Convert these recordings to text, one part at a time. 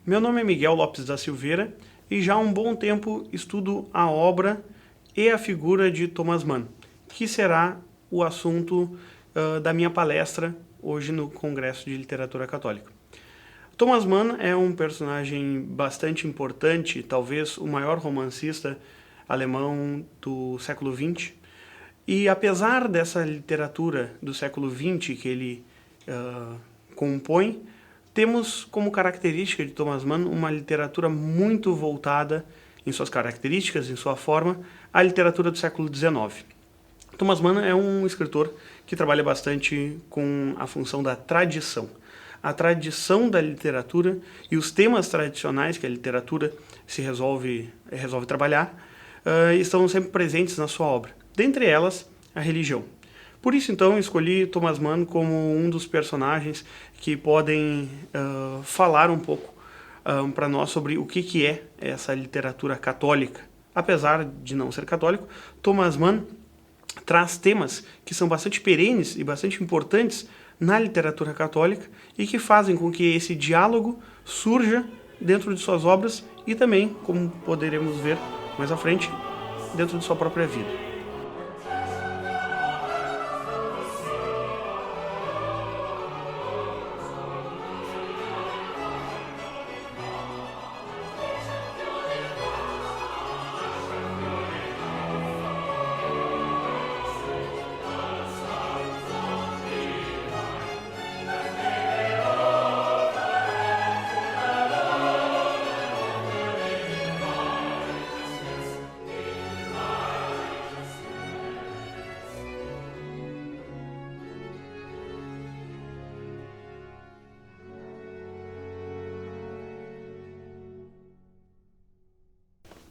Meu nome é Miguel Lopes da Silveira e já há um bom tempo estudo a obra e a figura de Thomas Mann, que será o assunto da minha palestra hoje no Congresso de Literatura Católica. Thomas Mann é um personagem bastante importante, talvez o maior romancista alemão do século XX. E apesar dessa literatura do século XX que ele compõe, temos como característica de Thomas Mann uma literatura muito voltada, em suas características, em sua forma, à literatura do século XIX. Thomas Mann é um escritor que trabalha bastante com a função da tradição. A tradição da literatura e os temas tradicionais que a literatura resolve trabalhar estão sempre presentes na sua obra. Dentre elas, a religião. Por isso, então, escolhi Thomas Mann como um dos personagens que podem falar um pouco para nós sobre o que é essa literatura católica. Apesar de não ser católico, Thomas Mann traz temas que são bastante perenes e bastante importantes na literatura católica e que fazem com que esse diálogo surja dentro de suas obras e também, como poderemos ver mais à frente, dentro de sua própria vida.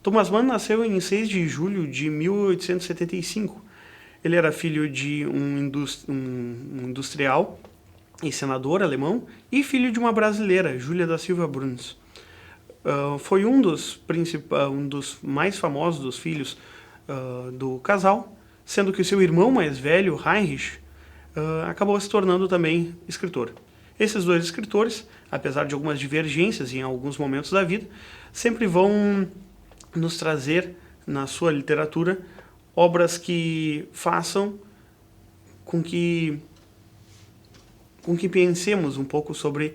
Thomas Mann nasceu em 6 de julho de 1875. Ele era filho de um industrial e senador alemão e filho de uma brasileira, Júlia da Silva Bruns. Foi um dos mais famosos dos filhos do casal, sendo que o seu irmão mais velho, Heinrich, acabou se tornando também escritor. Esses dois escritores, apesar de algumas divergências em alguns momentos da vida, sempre vão nos trazer, na sua literatura, obras que façam com que pensemos um pouco sobre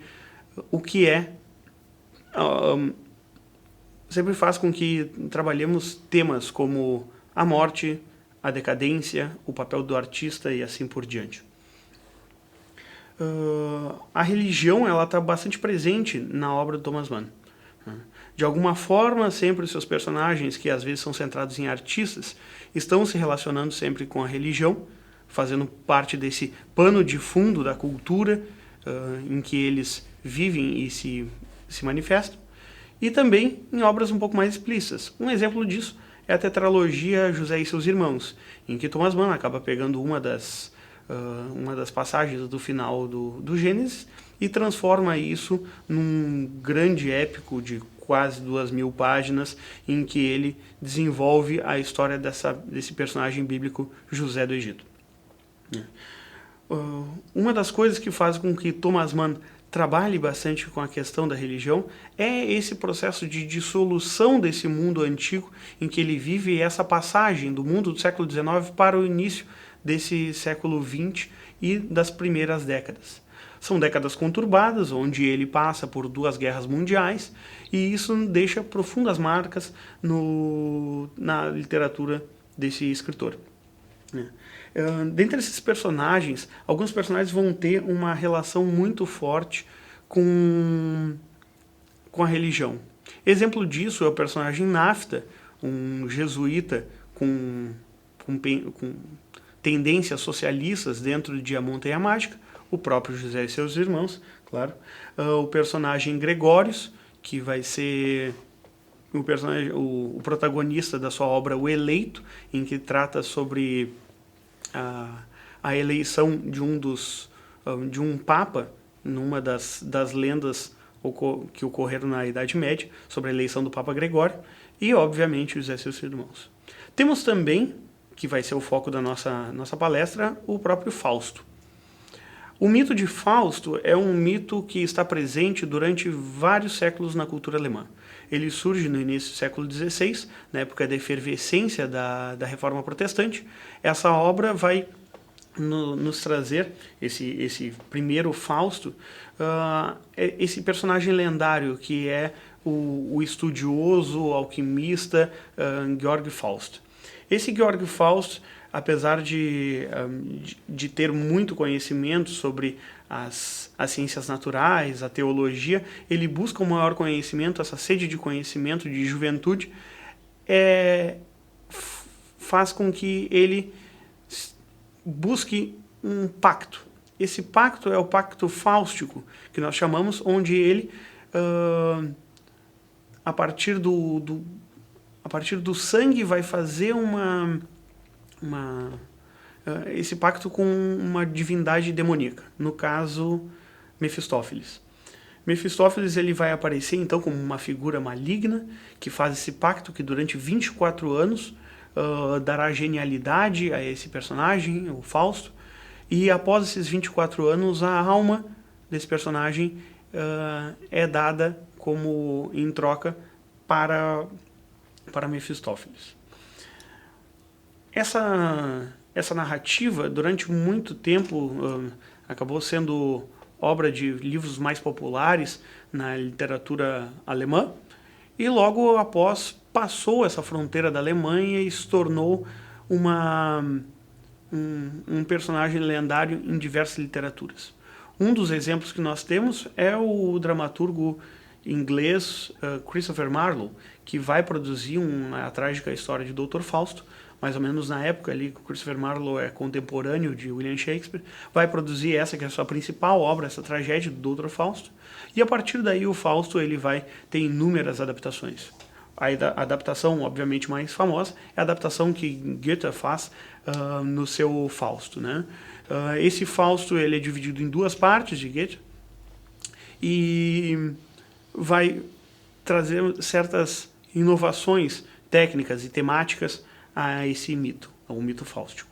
o que é. Sempre faz com que trabalhemos temas como a morte, a decadência, o papel do artista e assim por diante. A religião está bastante presente na obra de Thomas Mann. De alguma forma, sempre os seus personagens, que às vezes são centrados em artistas, estão se relacionando sempre com a religião, fazendo parte desse pano de fundo da cultura em que eles vivem e se manifestam, e também em obras um pouco mais explícitas. Um exemplo disso é a tetralogia José e seus Irmãos, em que Thomas Mann acaba pegando uma das passagens do final do Gênesis e transforma isso num grande épico de quase 2.000 páginas, em que ele desenvolve a história desse personagem bíblico José do Egito. Uma das coisas que faz com que Thomas Mann trabalhe bastante com a questão da religião é esse processo de dissolução desse mundo antigo em que ele vive, e essa passagem do mundo do século XIX para o início desse século XX e das primeiras décadas. São décadas conturbadas, onde ele passa por 2 guerras mundiais, e isso deixa profundas marcas na literatura desse escritor. Dentre esses personagens, alguns personagens vão ter uma relação muito forte com a religião. Exemplo disso é o personagem Nafta, um jesuíta com tendências socialistas dentro de A Montanha Mágica, o próprio José e seus irmãos, claro. O personagem Gregórios, que vai ser o protagonista da sua obra O Eleito, em que trata sobre a eleição de um papa, numa das lendas que ocorreram na Idade Média, sobre a eleição do Papa Gregório, e, obviamente, José e seus irmãos. Temos também, que vai ser o foco da nossa palestra, o próprio Fausto. O mito de Fausto é um mito que está presente durante vários séculos na cultura alemã. Ele surge no início do século XVI, na época da efervescência da Reforma Protestante. Essa obra vai nos trazer, esse primeiro Fausto, esse personagem lendário que é o estudioso, o alquimista Georg Faust. Esse Georg Faust, apesar de ter muito conhecimento sobre as ciências naturais, a teologia, ele busca um maior conhecimento, essa sede de conhecimento, de juventude, faz com que ele busque um pacto. Esse pacto é o pacto fáustico, que nós chamamos, onde ele, a partir do sangue, vai fazer esse pacto com uma divindade demoníaca, no caso, Mefistófeles. Mefistófeles ele vai aparecer então como uma figura maligna que faz esse pacto que durante 24 anos dará genialidade a esse personagem, o Fausto, e após esses 24 anos a alma desse personagem é dada como em troca para Mefistófeles. Essa narrativa, durante muito tempo, acabou sendo obra de livros mais populares na literatura alemã, e logo após passou essa fronteira da Alemanha e se tornou um personagem lendário em diversas literaturas. Um dos exemplos que nós temos é o dramaturgo inglês Christopher Marlowe, que vai produzir a trágica história de Dr. Fausto, mais ou menos na época ali que o Christopher Marlowe é contemporâneo de William Shakespeare, vai produzir essa que é a sua principal obra, essa tragédia do Dr. Fausto, e a partir daí o Fausto ele vai ter inúmeras adaptações. A adaptação, obviamente, mais famosa é a adaptação que Goethe faz no seu Fausto, né? Esse Fausto ele é dividido em duas partes de Goethe e vai trazer certas inovações técnicas e temáticas a esse mito, ao mito fáustico.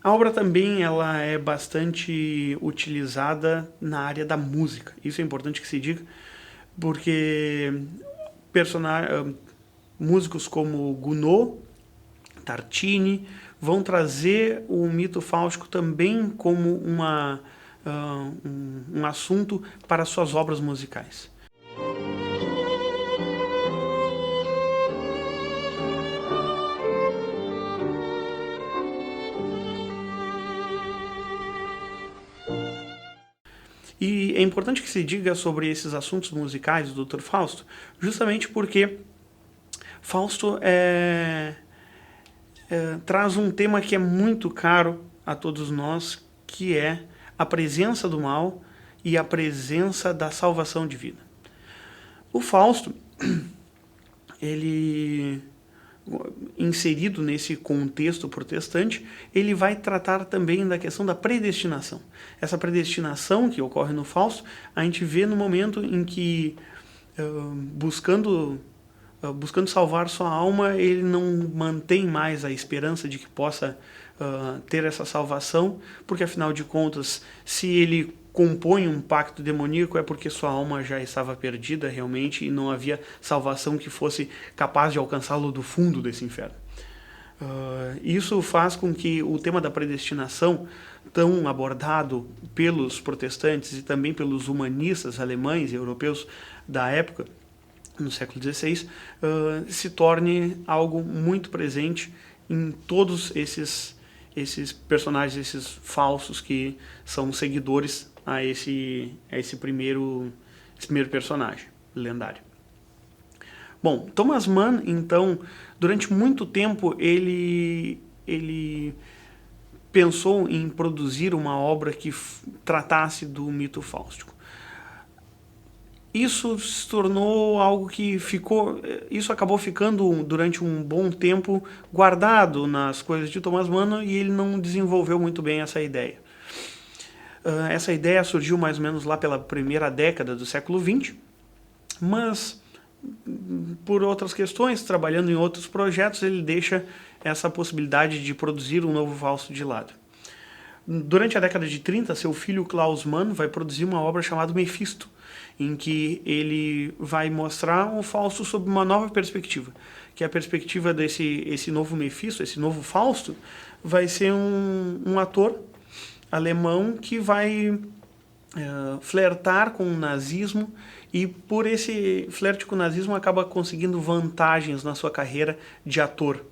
A obra também ela é bastante utilizada na área da música. Isso é importante que se diga, porque músicos como Gounod, Tartini vão trazer o mito fáustico também como um assunto para suas obras musicais. E é importante que se diga sobre esses assuntos musicais do Dr. Fausto, justamente porque Fausto traz um tema que é muito caro a todos nós, que é a presença do mal e a presença da salvação divina. O Fausto, ele, inserido nesse contexto protestante, ele vai tratar também da questão da predestinação. Essa predestinação que ocorre no Fausto, a gente vê no momento em que, buscando salvar sua alma, ele não mantém mais a esperança de que possa ter essa salvação, porque afinal de contas, se ele compõe um pacto demoníaco é porque sua alma já estava perdida realmente e não havia salvação que fosse capaz de alcançá-lo do fundo desse inferno. Isso faz com que o tema da predestinação, tão abordado pelos protestantes e também pelos humanistas alemães e europeus da época, no século XVI, se torne algo muito presente em todos esses personagens, esses falsos que são seguidores a esse primeiro personagem lendário. Bom, Thomas Mann, então, durante muito tempo ele pensou em produzir uma obra que tratasse do mito fáustico. Isso se tornou algo que isso acabou ficando durante um bom tempo guardado nas coisas de Thomas Mann e ele não desenvolveu muito bem essa ideia. Essa ideia surgiu mais ou menos lá pela primeira década do século XX, mas por outras questões, trabalhando em outros projetos, ele deixa essa possibilidade de produzir um novo Fausto de lado. Durante a década de 30, seu filho Klaus Mann vai produzir uma obra chamada Mefisto, em que ele vai mostrar o Fausto sob uma nova perspectiva, que é a perspectiva esse novo Mefisto, esse novo Fausto, vai ser um ator alemão que vai flertar com o nazismo e por esse flerte com o nazismo acaba conseguindo vantagens na sua carreira de ator.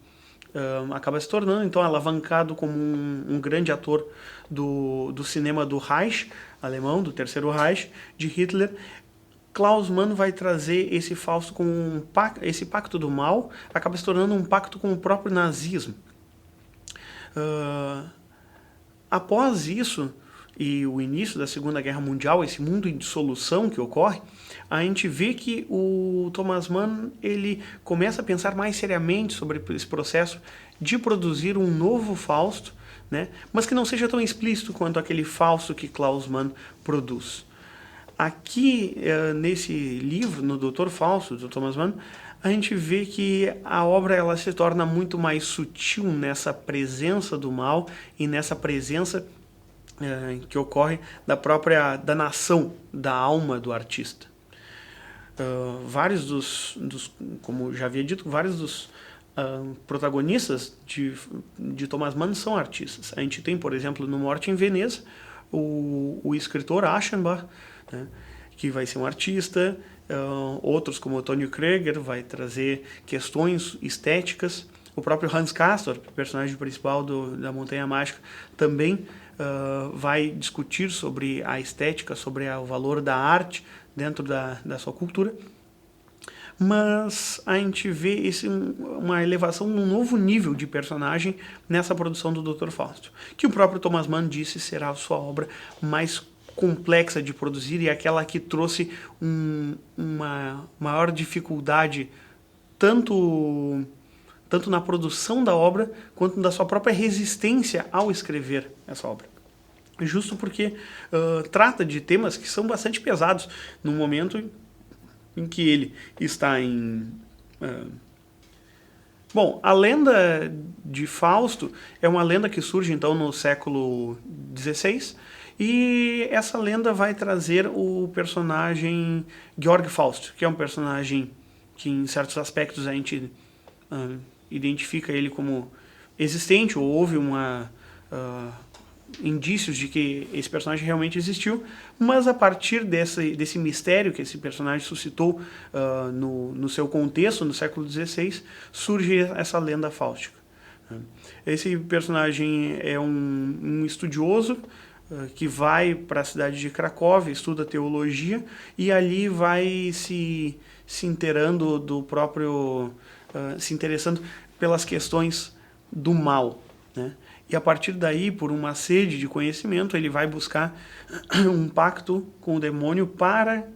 Acaba se tornando então alavancado como um grande ator do cinema do Reich alemão, do Terceiro Reich, de Hitler. Klaus Mann vai trazer esse Fausto com esse pacto do mal, acaba se tornando um pacto com o próprio nazismo. Após isso, e o início da Segunda Guerra Mundial, esse mundo em dissolução que ocorre, a gente vê que o Thomas Mann ele começa a pensar mais seriamente sobre esse processo de produzir um novo Fausto, né, mas que não seja tão explícito quanto aquele Fausto que Klaus Mann produz. Aqui, nesse livro, no Dr. Fausto, do Thomas Mann, a gente vê que a obra ela se torna muito mais sutil nessa presença do mal e nessa presença que ocorre da nação, da alma do artista. Vários como já havia dito, vários dos protagonistas de Thomas Mann são artistas. A gente tem, por exemplo, no Morte em Veneza, o escritor Aschenbach, né, que vai ser um artista. Outros, como o Tony Krieger, vai trazer questões estéticas. O próprio Hans Castor, personagem principal da Montanha Mágica, também vai discutir sobre a estética, sobre o valor da arte dentro da sua cultura. Mas a gente vê uma elevação num novo nível de personagem nessa produção do Dr. Fausto, que o próprio Thomas Mann disse será a sua obra mais complexa de produzir e aquela que trouxe uma maior dificuldade tanto na produção da obra quanto da sua própria resistência ao escrever essa obra. Justo porque trata de temas que são bastante pesados no momento em que ele está Bom, a lenda de Fausto é uma lenda que surge então no século XVI e essa lenda vai trazer o personagem Georg Faust, que é um personagem que em certos aspectos a gente identifica ele como existente ou houve indícios de que esse personagem realmente existiu, mas a partir desse mistério que esse personagem suscitou no seu contexto, no século XVI, surge essa lenda fáustica. Esse personagem é um estudioso que vai para a cidade de Cracóvia, estuda teologia, e ali vai se inteirando se interessando pelas questões do mal, né? E a partir daí, por uma sede de conhecimento, ele vai buscar um pacto com o demônio para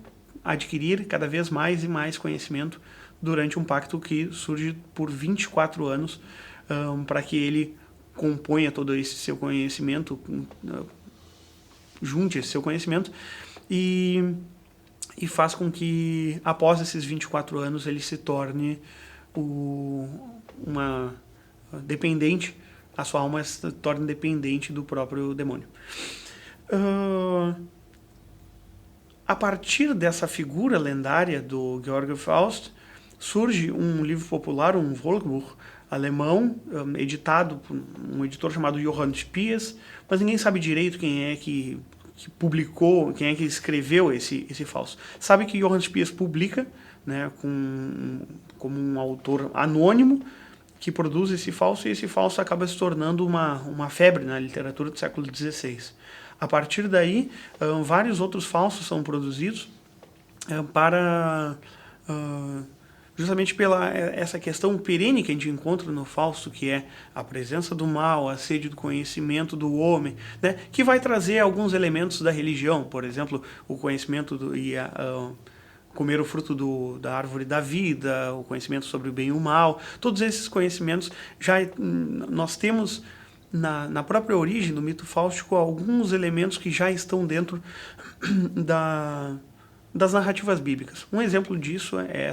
adquirir cada vez mais e mais conhecimento durante um pacto que surge por 24 anos para que ele componha todo esse seu conhecimento, junte esse seu conhecimento e faz com que, após esses 24 anos, ele se torne dependente, a sua alma se torna dependente do próprio demônio. A partir dessa figura lendária do Georg Faust, surge um livro popular, um Volksbuch alemão, editado por um editor chamado Johann Spies, mas ninguém sabe direito quem é que publicou, quem é que escreveu esse Faust. Sabe que Johann Spies publica, né, como um autor anônimo, que produz esse Fausto, e esse Fausto acaba se tornando uma febre na literatura do século XVI. A partir daí, vários outros Faustos são produzidos justamente pela essa questão perene que a gente encontra no Fausto, que é a presença do mal, a sede do conhecimento do homem, né, que vai trazer alguns elementos da religião, por exemplo, o conhecimento comer o fruto da árvore da vida, o conhecimento sobre o bem e o mal. Todos esses conhecimentos nós temos na própria origem do mito fáustico alguns elementos que já estão dentro das narrativas bíblicas. Um exemplo disso é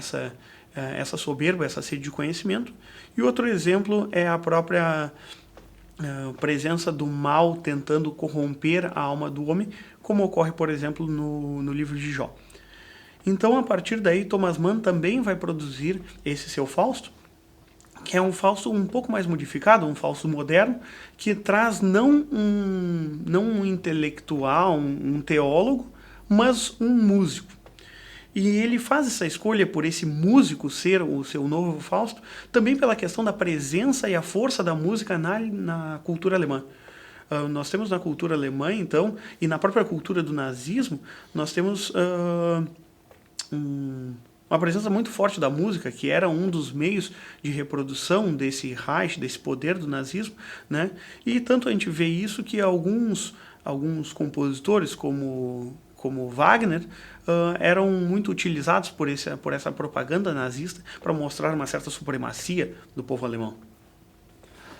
essa soberba, essa sede de conhecimento, e outro exemplo é a própria presença do mal tentando corromper a alma do homem, como ocorre, por exemplo, no livro de Jó. Então, a partir daí, Thomas Mann também vai produzir esse seu Fausto, que é um Fausto um pouco mais modificado, um Fausto moderno, que traz não um intelectual, um teólogo, mas um músico. E ele faz essa escolha por esse músico ser o seu novo Fausto, também pela questão da presença e a força da música na cultura alemã. Nós temos na cultura alemã, então, e na própria cultura do nazismo, nós temos uma presença muito forte da música, que era um dos meios de reprodução desse Reich, desse poder do nazismo, né? E tanto a gente vê isso que alguns compositores, como Wagner, eram muito utilizados por essa propaganda nazista para mostrar uma certa supremacia do povo alemão.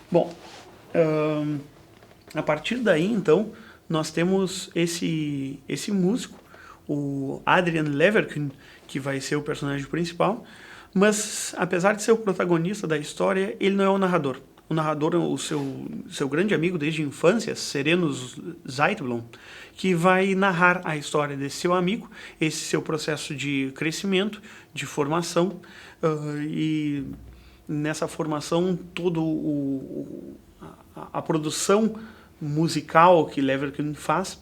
Bom, a partir daí, então, nós temos esse músico, o Adrian Leverkühn, que vai ser o personagem principal, mas apesar de ser o protagonista da história, ele não é o narrador. O narrador é o seu grande amigo desde a infância, Serenus Zeitblom, que vai narrar a história desse seu amigo, esse seu processo de crescimento, de formação, e nessa formação toda a produção musical que Leverkühn faz,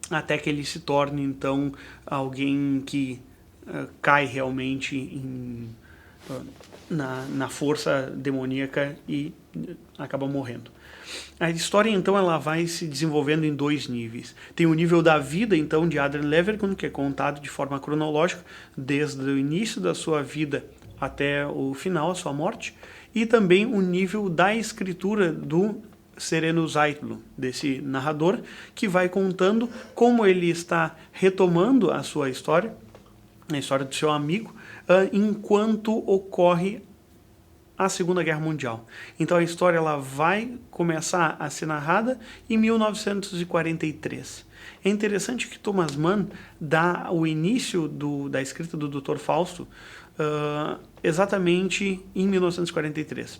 até que ele se torne, então, alguém que cai realmente na força demoníaca e acaba morrendo. A história, então, ela vai se desenvolvendo em dois níveis. Tem o nível da vida, então, de Adrian Leverkühn, que é contado de forma cronológica, desde o início da sua vida até o final, a sua morte, e também o nível da escritura do Serenus Zeitblom, desse narrador, que vai contando como ele está retomando a sua história, a história do seu amigo, enquanto ocorre a Segunda Guerra Mundial. Então a história ela vai começar a ser narrada em 1943. É interessante que Thomas Mann dá o início da escrita do Dr. Fausto exatamente em 1943.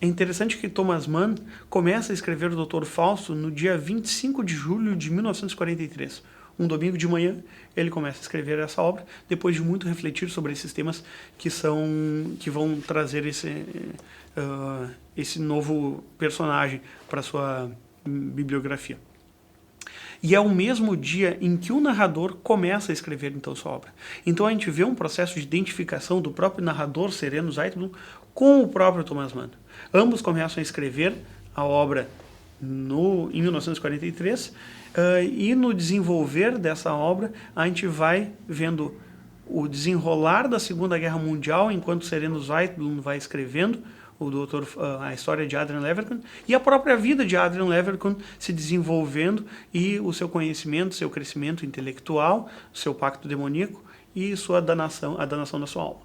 É interessante que Thomas Mann começa a escrever o Dr. Fausto no dia 25 de julho de 1943. Um domingo de manhã, ele começa a escrever essa obra, depois de muito refletir sobre esses temas que vão trazer esse novo personagem para a sua bibliografia. E é o mesmo dia em que o narrador começa a escrever, então, sua obra. Então a gente vê um processo de identificação do próprio narrador, Serenus Zeitblom, com o próprio Thomas Mann. Ambos começam a escrever a obra em 1943, e no desenvolver dessa obra a gente vai vendo o desenrolar da Segunda Guerra Mundial enquanto Serenus Zeitblom vai escrevendo a história de Adrian Leverkühn e a própria vida de Adrian Leverkühn se desenvolvendo e o seu conhecimento, seu crescimento intelectual, seu pacto demoníaco e a danação da sua alma.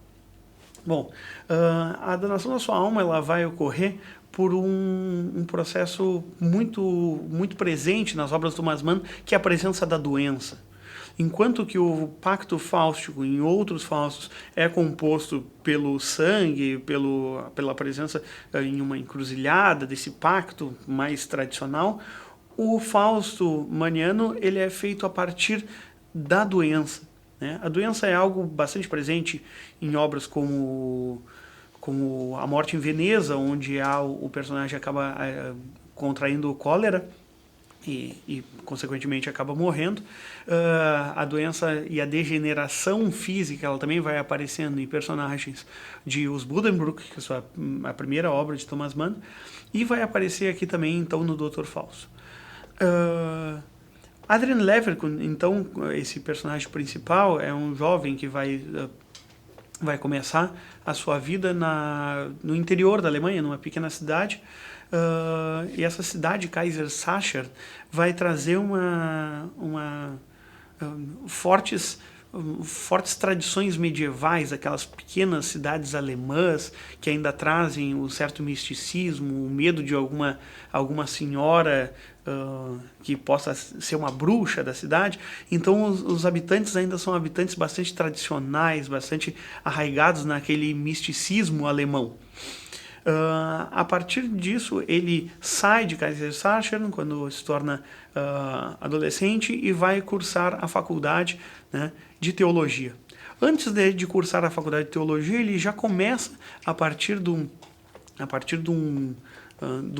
Bom, a danação da sua alma ela vai ocorrer por um processo muito presente nas obras do Thomas Mann, que é a presença da doença. Enquanto que o pacto fáustico em outros Faustos é composto pelo sangue, pela presença em uma encruzilhada desse pacto mais tradicional, o Fausto maniano ele é feito a partir da doença. Né? A doença é algo bastante presente em obras como A Morte em Veneza, onde o personagem acaba contraindo cólera e consequentemente acaba morrendo. A doença e a degeneração física ela também vai aparecendo em personagens de Os Buddenbrook, que é a primeira obra de Thomas Mann, e vai aparecer aqui também então no Dr. Fausto. Adrian Leverkühn, então, esse personagem principal, é um jovem que vai começar a sua vida no interior da Alemanha, numa pequena cidade, e essa cidade, Kaisersacher, vai trazer fortes tradições medievais, aquelas pequenas cidades alemãs que ainda trazem um certo misticismo, o medo de alguma senhora que possa ser uma bruxa da cidade. Então os habitantes ainda são habitantes bastante tradicionais, bastante arraigados naquele misticismo alemão. A partir disso, ele sai de Kaiserslautern quando se torna adolescente e vai cursar a faculdade, né, de teologia. Antes de cursar a faculdade de teologia, ele já começa, a partir de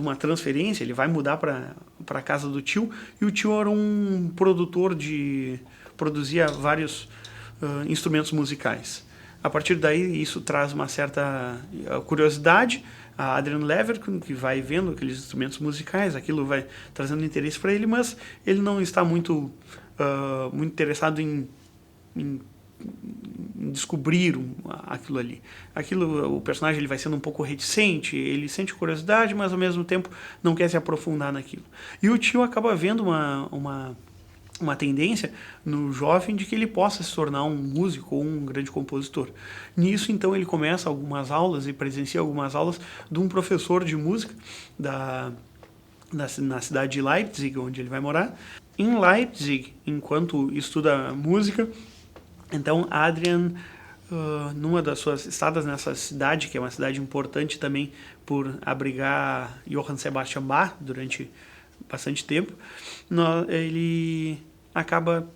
uma transferência, ele vai mudar para a casa do tio, e o tio era um produtor produzia vários instrumentos musicais. A partir daí, isso traz uma certa curiosidade a Adrian Leverkühn, que vai vendo aqueles instrumentos musicais, aquilo vai trazendo interesse para ele, mas ele não está muito interessado em descobrir aquilo ali. O personagem ele vai sendo um pouco reticente, ele sente curiosidade, mas ao mesmo tempo não quer se aprofundar naquilo. E o tio acaba vendo uma tendência no jovem de que ele possa se tornar um músico ou um grande compositor. Nisso, então, ele começa algumas aulas e presencia algumas aulas de um professor de música na cidade de Leipzig, onde ele vai morar. Em Leipzig, enquanto estuda música, então Adrian, numa das suas estadas nessa cidade, que é uma cidade importante também por abrigar Johann Sebastian Bach durante bastante tempo, ele acaba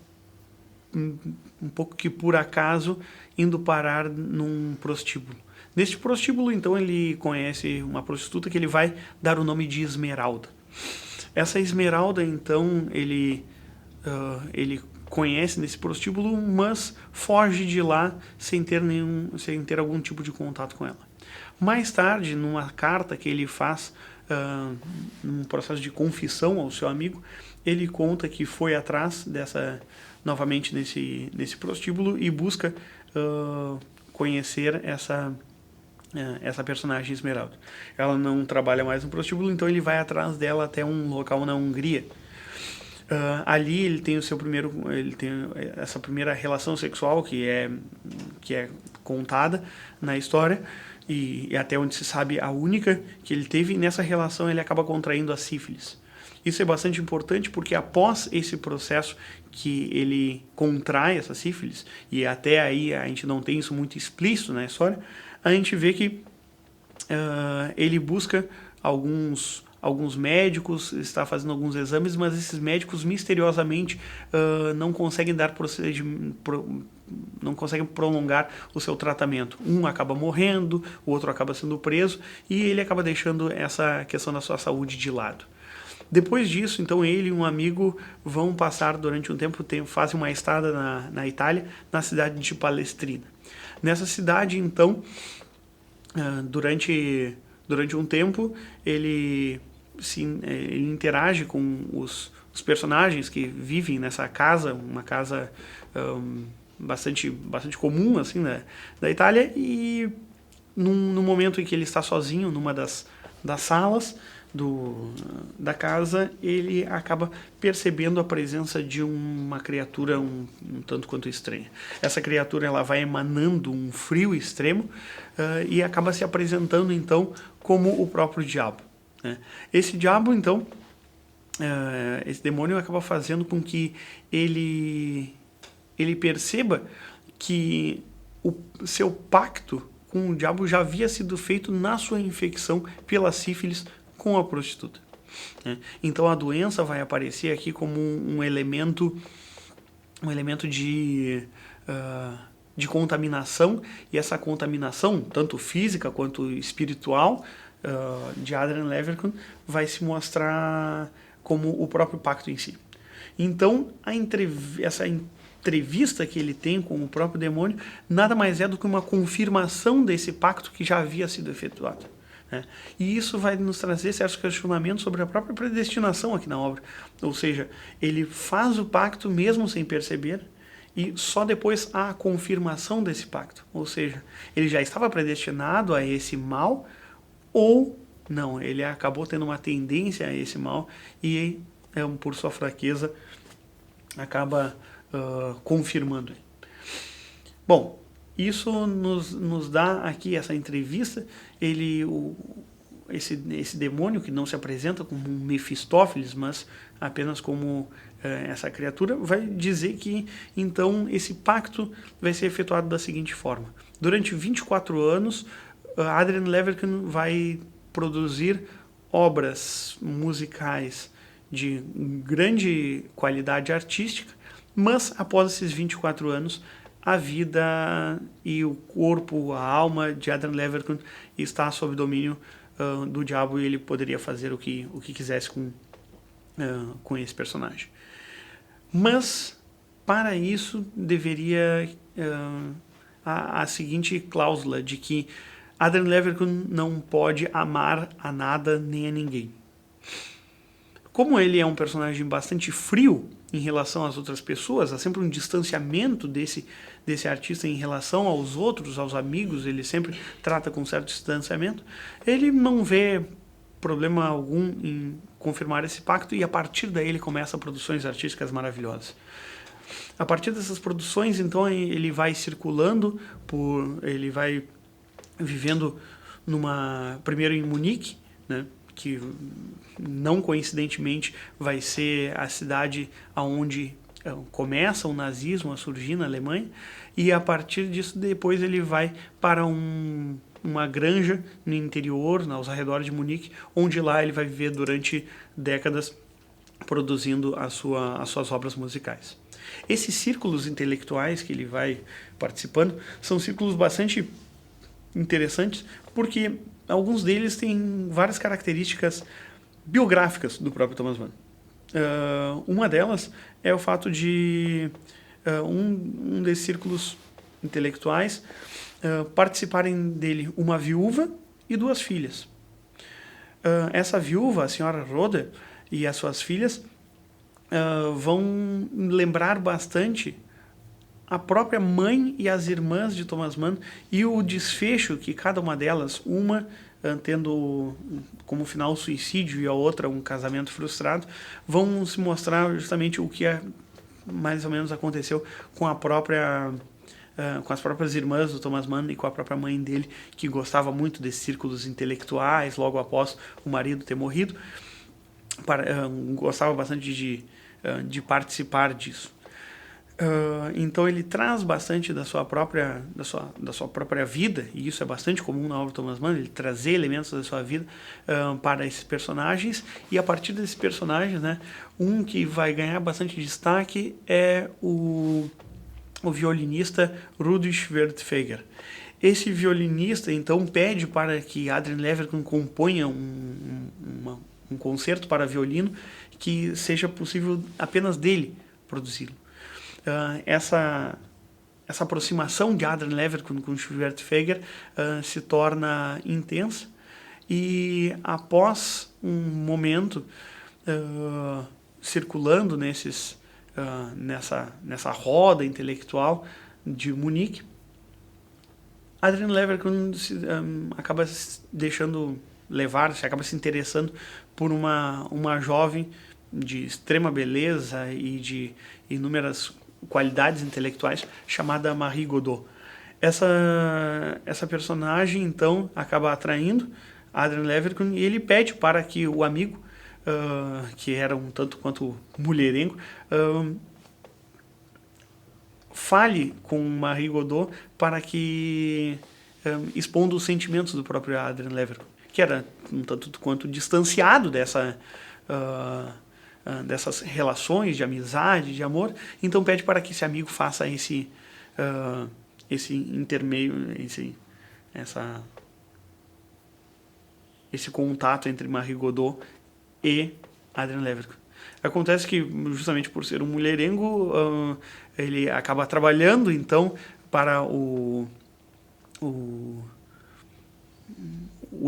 um pouco que por acaso indo parar num prostíbulo. Neste prostíbulo, então, ele conhece uma prostituta que ele vai dar o nome de Esmeralda. Essa Esmeralda, então, ele conhece nesse prostíbulo, mas foge de lá sem ter algum tipo de contato com ela. Mais tarde, numa carta que ele faz num processo de confissão ao seu amigo, ele conta que foi atrás novamente nesse prostíbulo e busca conhecer essa personagem Esmeralda. Ela não trabalha mais no prostíbulo, então ele vai atrás dela até um local na Hungria. Ali ele tem essa primeira relação sexual que é contada na história, e até onde se sabe a única que ele teve. Nessa relação ele acaba contraindo a sífilis. Isso é bastante importante porque após esse processo que ele contrai essa sífilis, e até aí a gente não tem isso muito explícito na história, a gente vê que ele busca alguns médicos, está fazendo alguns exames, mas esses médicos misteriosamente não conseguem não conseguem prolongar o seu tratamento. Um acaba morrendo, o outro acaba sendo preso, e ele acaba deixando essa questão da sua saúde de lado. Depois disso, então, ele e um amigo vão passar durante um tempo, fazem uma estada na Itália, na cidade de Palestrina. Nessa cidade, então, durante um tempo, ele interage com os personagens que vivem nessa casa, uma casa bastante comum assim, da Itália, e no momento em que ele está sozinho numa das salas da casa, ele acaba percebendo a presença de uma criatura um tanto quanto estranha. Essa criatura ela vai emanando um frio extremo e acaba se apresentando então como o próprio diabo. Esse diabo, então, esse demônio acaba fazendo com que ele perceba que o seu pacto com o diabo já havia sido feito na sua infecção pela sífilis com a prostituta. Então a doença vai aparecer aqui como um elemento de contaminação, e essa contaminação, tanto física quanto espiritual, de Adrian Leverkühn, vai se mostrar como o próprio pacto em si. Então, essa entrevista que ele tem com o próprio demônio nada mais é do que uma confirmação desse pacto que já havia sido efetuado. E isso vai nos trazer certos questionamentos sobre a própria predestinação aqui na obra. Ou seja, ele faz o pacto mesmo sem perceber, e só depois há a confirmação desse pacto. Ou seja, ele já estava predestinado a esse mal, ou não, ele acabou tendo uma tendência a esse mal e, por sua fraqueza, acaba confirmando. Bom, isso nos dá aqui essa entrevista. Esse demônio, que não se apresenta como um Mefistófeles, mas apenas como essa criatura, vai dizer que então esse pacto vai ser efetuado da seguinte forma: durante 24 anos Adrian Leverkühn vai produzir obras musicais de grande qualidade artística, mas após esses 24 anos, a vida e o corpo, a alma de Adrian Leverkühn está sob domínio do diabo, e ele poderia fazer o que quisesse com esse personagem. Mas, para isso, deveria a seguinte cláusula de que Adrian Leverkühn não pode amar a nada nem a ninguém. Como ele é um personagem bastante frio em relação às outras pessoas, há sempre um distanciamento desse artista em relação aos outros, aos amigos, ele sempre trata com certo distanciamento, ele não vê problema algum em confirmar esse pacto, e a partir daí ele começa produções artísticas maravilhosas. A partir dessas produções, então, ele vai circulando, ele vai vivendo primeiro em Munique, né, que não coincidentemente vai ser a cidade onde começa o nazismo a surgir na Alemanha, e a partir disso depois ele vai para uma granja no interior, aos arredores de Munique, onde lá ele vai viver durante décadas produzindo as suas obras musicais. Esses círculos intelectuais que ele vai participando são círculos bastante interessantes, porque alguns deles têm várias características biográficas do próprio Thomas Mann. Uma delas é o fato de um desses círculos intelectuais participarem dele uma viúva e 2 filhas. Essa viúva, a senhora Roder, e as suas filhas vão lembrar bastante a própria mãe e as irmãs de Thomas Mann, e o desfecho que cada uma delas, uma tendo como final suicídio e a outra um casamento frustrado, vão se mostrar justamente o que mais ou menos aconteceu com as próprias irmãs do Thomas Mann e com a própria mãe dele, que gostava muito desses círculos intelectuais logo após o marido ter morrido, gostava bastante de participar disso. Então ele traz bastante da sua própria vida, e isso é bastante comum na obra do Thomas Mann, ele trazer elementos da sua vida para esses personagens, e a partir desses personagens, né, um que vai ganhar bastante destaque é o violinista Rudolf Wertfeger. Esse violinista então pede para que Adrian Leverkühn componha um concerto para violino que seja possível apenas dele produzi-lo. Essa aproximação de Adrian Leverkühn com Wertfeger se torna intensa, e após um momento circulando nessa roda intelectual de Munique, Adrian Leverkühn acaba se deixando levar, acaba se interessando por uma jovem de extrema beleza e de inúmeras qualidades intelectuais, chamada Marie Godot. Essa personagem, então, acaba atraindo Adrian Leverkühn, e ele pede para que o amigo, que era um tanto quanto mulherengo, fale com Marie Godot para que exponda os sentimentos do próprio Adrian Leverkühn, que era um tanto quanto distanciado dessas relações de amizade, de amor. Então pede para que esse amigo faça esse intermeio, esse contato entre Marie Godot e Adrian Leverkühn. Acontece que, justamente por ser um mulherengo, ele acaba trabalhando então para o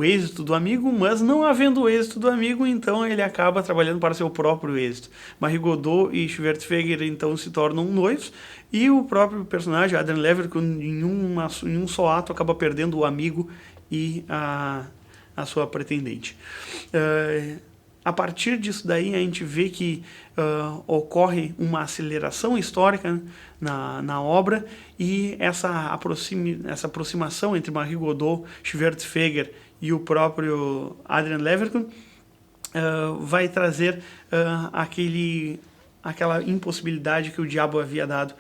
êxito do amigo, mas não havendo o êxito do amigo, então ele acaba trabalhando para seu próprio êxito. Marie Godot e Wertfeger então se tornam noivos, e o próprio personagem, Adrian Leverkühn, em um só ato, acaba perdendo o amigo e a sua pretendente. A partir disso daí, a gente vê que ocorre uma aceleração histórica na obra, e essa aproximação entre Marie Godot, Wertfeger e o próprio Adrian Leverkühn vai trazer aquela impossibilidade que o diabo havia dado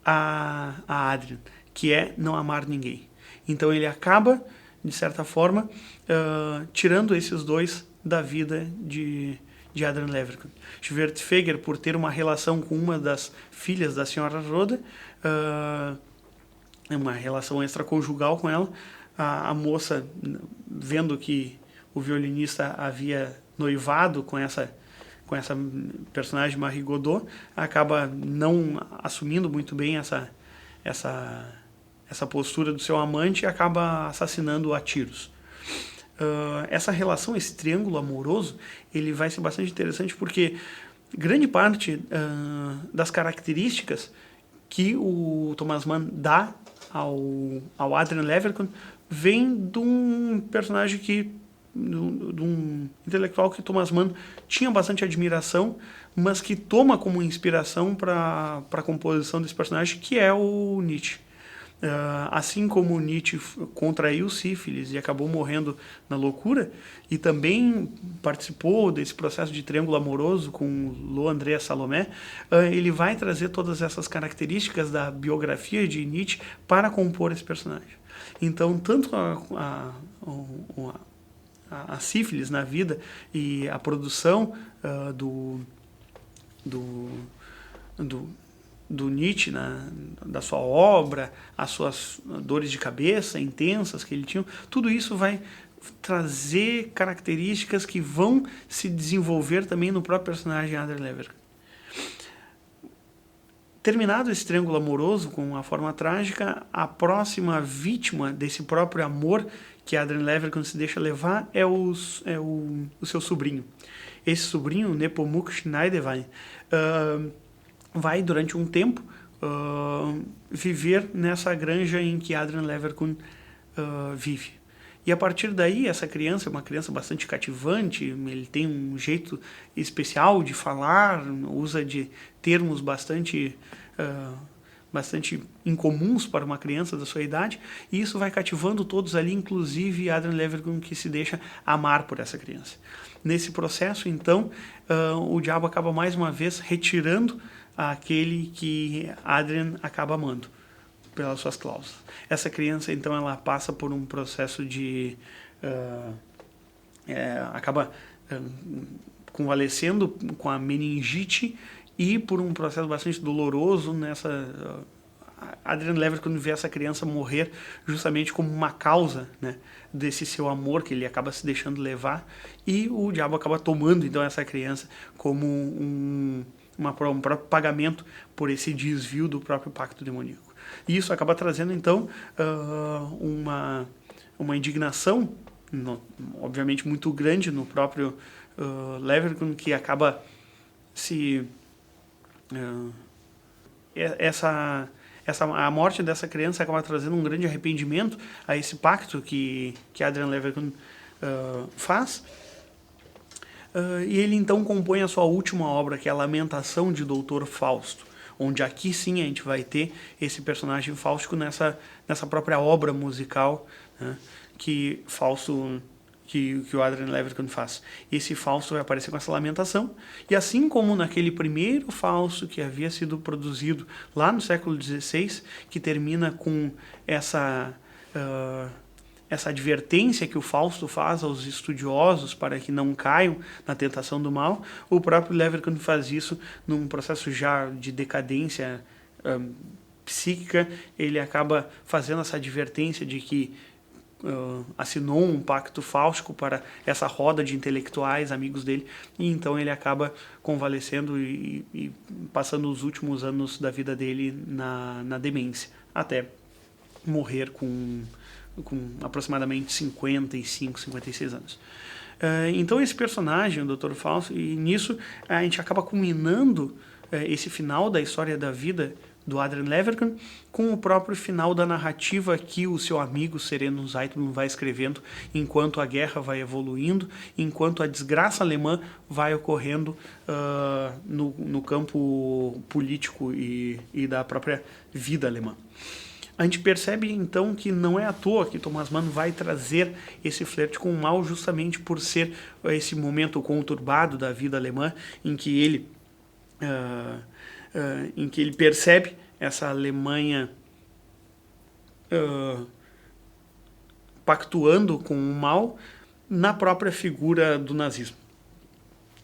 a Adrian, que é não amar ninguém. Então ele acaba de certa forma, tirando esses dois da vida de Adrian Leverkühn. Schwertfeger, por ter uma relação com uma das filhas da senhora Rode, uma relação extraconjugal com ela, a moça, vendo que o violinista havia noivado com essa personagem Marie Godot, acaba não assumindo muito bem essa postura do seu amante e acaba assassinando-o a tiros. Essa relação, esse triângulo amoroso, ele vai ser bastante interessante porque grande parte das características que o Thomas Mann dá ao Adrian Leverkühn vem de um personagem de um intelectual que Thomas Mann tinha bastante admiração, mas que toma como inspiração para a composição desse personagem, que é o Nietzsche. Assim como Nietzsche contraiu sífilis e acabou morrendo na loucura, e também participou desse processo de triângulo amoroso com Lo Andrea Salomé, ele vai trazer todas essas características da biografia de Nietzsche para compor esse personagem. Então, tanto a sífilis na vida e a produção do Nietzsche, da sua obra, as suas dores de cabeça intensas que ele tinha, tudo isso vai trazer características que vão se desenvolver também no próprio personagem Adrian Leverkühn. Terminado esse triângulo amoroso com a forma trágica, a próxima vítima desse próprio amor que Adrian Leverkühn se deixa levar é o seu sobrinho. Esse sobrinho, Nepomuk Schneiderwein, vai durante um tempo viver nessa granja em que Adrian Leverkühn vive. E a partir daí, essa criança é uma criança bastante cativante, ele tem um jeito especial de falar, usa de termos bastante incomuns para uma criança da sua idade, e isso vai cativando todos ali, inclusive Adrian Leverkühn, que se deixa amar por essa criança. Nesse processo, então, o diabo acaba mais uma vez retirando aquele que Adrian acaba amando pelas suas cláusulas. Essa criança, então, ela passa por um processo de... acaba convalescendo com a meningite e por um processo bastante doloroso nessa... Adrian Leverkühn vê essa criança morrer justamente como uma causa, né, desse seu amor que ele acaba se deixando levar, e o diabo acaba tomando então essa criança como um próprio pagamento por esse desvio do próprio pacto demoníaco. E isso acaba trazendo então uma indignação, obviamente muito grande no próprio Leverkühn, que acaba se... a morte dessa criança acaba trazendo um grande arrependimento a esse pacto que Adrian Leverkühn faz. E ele então compõe a sua última obra, que é a Lamentação de Doutor Fausto, onde aqui sim a gente vai ter esse personagem fáustico nessa própria obra musical, né, que o Adrian Leverkühn faz. Esse Fausto vai aparecer com essa lamentação, e assim como naquele primeiro Fausto que havia sido produzido lá no século XVI, que termina com essa advertência que o Fausto faz aos estudiosos para que não caiam na tentação do mal, o próprio Leverkühn faz isso num processo já de decadência psíquica. Ele acaba fazendo essa advertência de que assinou um pacto fáustico para essa roda de intelectuais, amigos dele, e então ele acaba convalescendo e passando os últimos anos da vida dele na demência, até morrer com aproximadamente 55, 56 anos. Então esse personagem, o Dr. Fausto, e nisso a gente acaba culminando esse final da história da vida do Adrian Leverkühn com o próprio final da narrativa que o seu amigo Sereno Zeitblum vai escrevendo enquanto a guerra vai evoluindo, enquanto a desgraça alemã vai ocorrendo no campo político e da própria vida alemã. A gente percebe então que não é à toa que Thomas Mann vai trazer esse flerte com o mal, justamente por ser esse momento conturbado da vida alemã em que ele percebe essa Alemanha pactuando com o mal na própria figura do nazismo.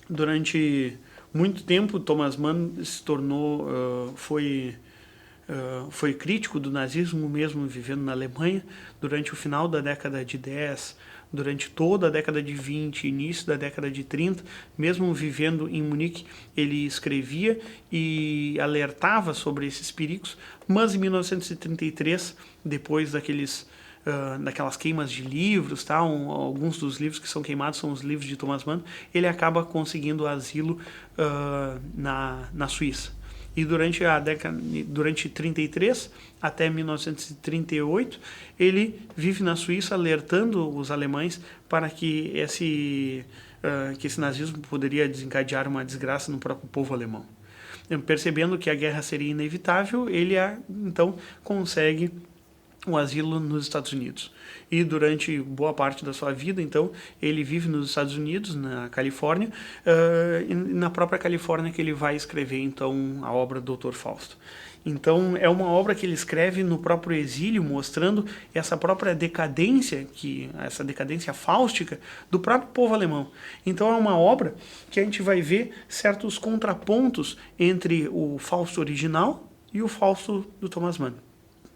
Durante muito tempo, Thomas Mann se tornou, foi crítico do nazismo, mesmo vivendo na Alemanha, durante o final da década de 10, durante toda a década de 20, início da década de 30, mesmo vivendo em Munique, ele escrevia e alertava sobre esses perigos, mas em 1933, depois daquelas queimas de livros, tá? Alguns dos livros que são queimados são os livros de Thomas Mann, ele acaba conseguindo asilo na Suíça. E durante 33 até 1938, ele vive na Suíça alertando os alemães para que esse nazismo poderia desencadear uma desgraça no próprio povo alemão. Percebendo que a guerra seria inevitável, ele então consegue um asilo nos Estados Unidos. E durante boa parte da sua vida, então, ele vive nos Estados Unidos, na Califórnia, e na própria Califórnia que ele vai escrever, então, a obra Dr. Fausto. Então, é uma obra que ele escreve no próprio exílio, mostrando essa própria decadência, essa decadência fáustica do próprio povo alemão. Então, é uma obra que a gente vai ver certos contrapontos entre o Fausto original e o Fausto do Thomas Mann.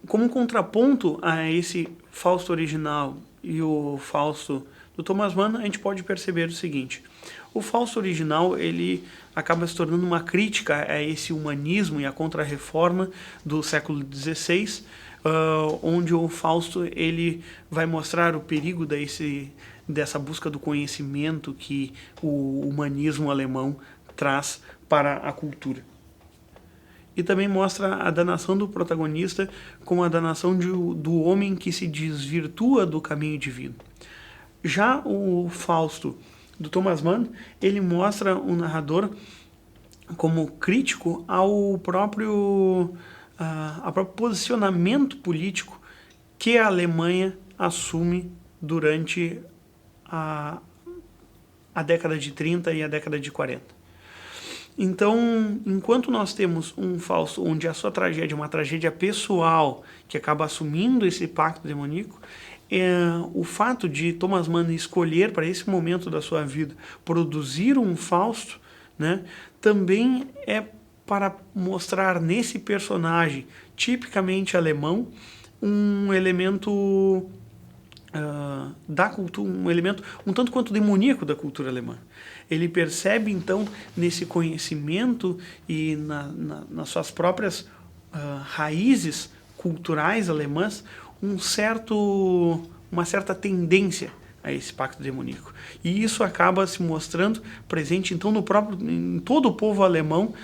Como contraponto a esse Fausto original e o Fausto do Thomas Mann, a gente pode perceber o seguinte: o Fausto original ele acaba se tornando uma crítica a esse humanismo e a contra-reforma do século XVI, onde o Fausto ele vai mostrar o perigo dessa busca do conhecimento que o humanismo alemão traz para a cultura. E também mostra a danação do protagonista como a danação do homem que se desvirtua do caminho divino. Já o Fausto do Thomas Mann, ele mostra o narrador como crítico ao próprio posicionamento político que a Alemanha assume durante a década de 30 e a década de 40. Então, enquanto nós temos um Fausto onde a sua tragédia é uma tragédia pessoal, que acaba assumindo esse pacto demoníaco, o fato de Thomas Mann escolher para esse momento da sua vida produzir um Fausto, né, também é para mostrar nesse personagem tipicamente alemão um elemento da cultura, um elemento um tanto quanto demoníaco da cultura alemã. Ele percebe então nesse conhecimento e nas suas próprias raízes culturais alemãs uma certa tendência a esse pacto demoníaco. E isso acaba se mostrando presente então em todo o povo alemão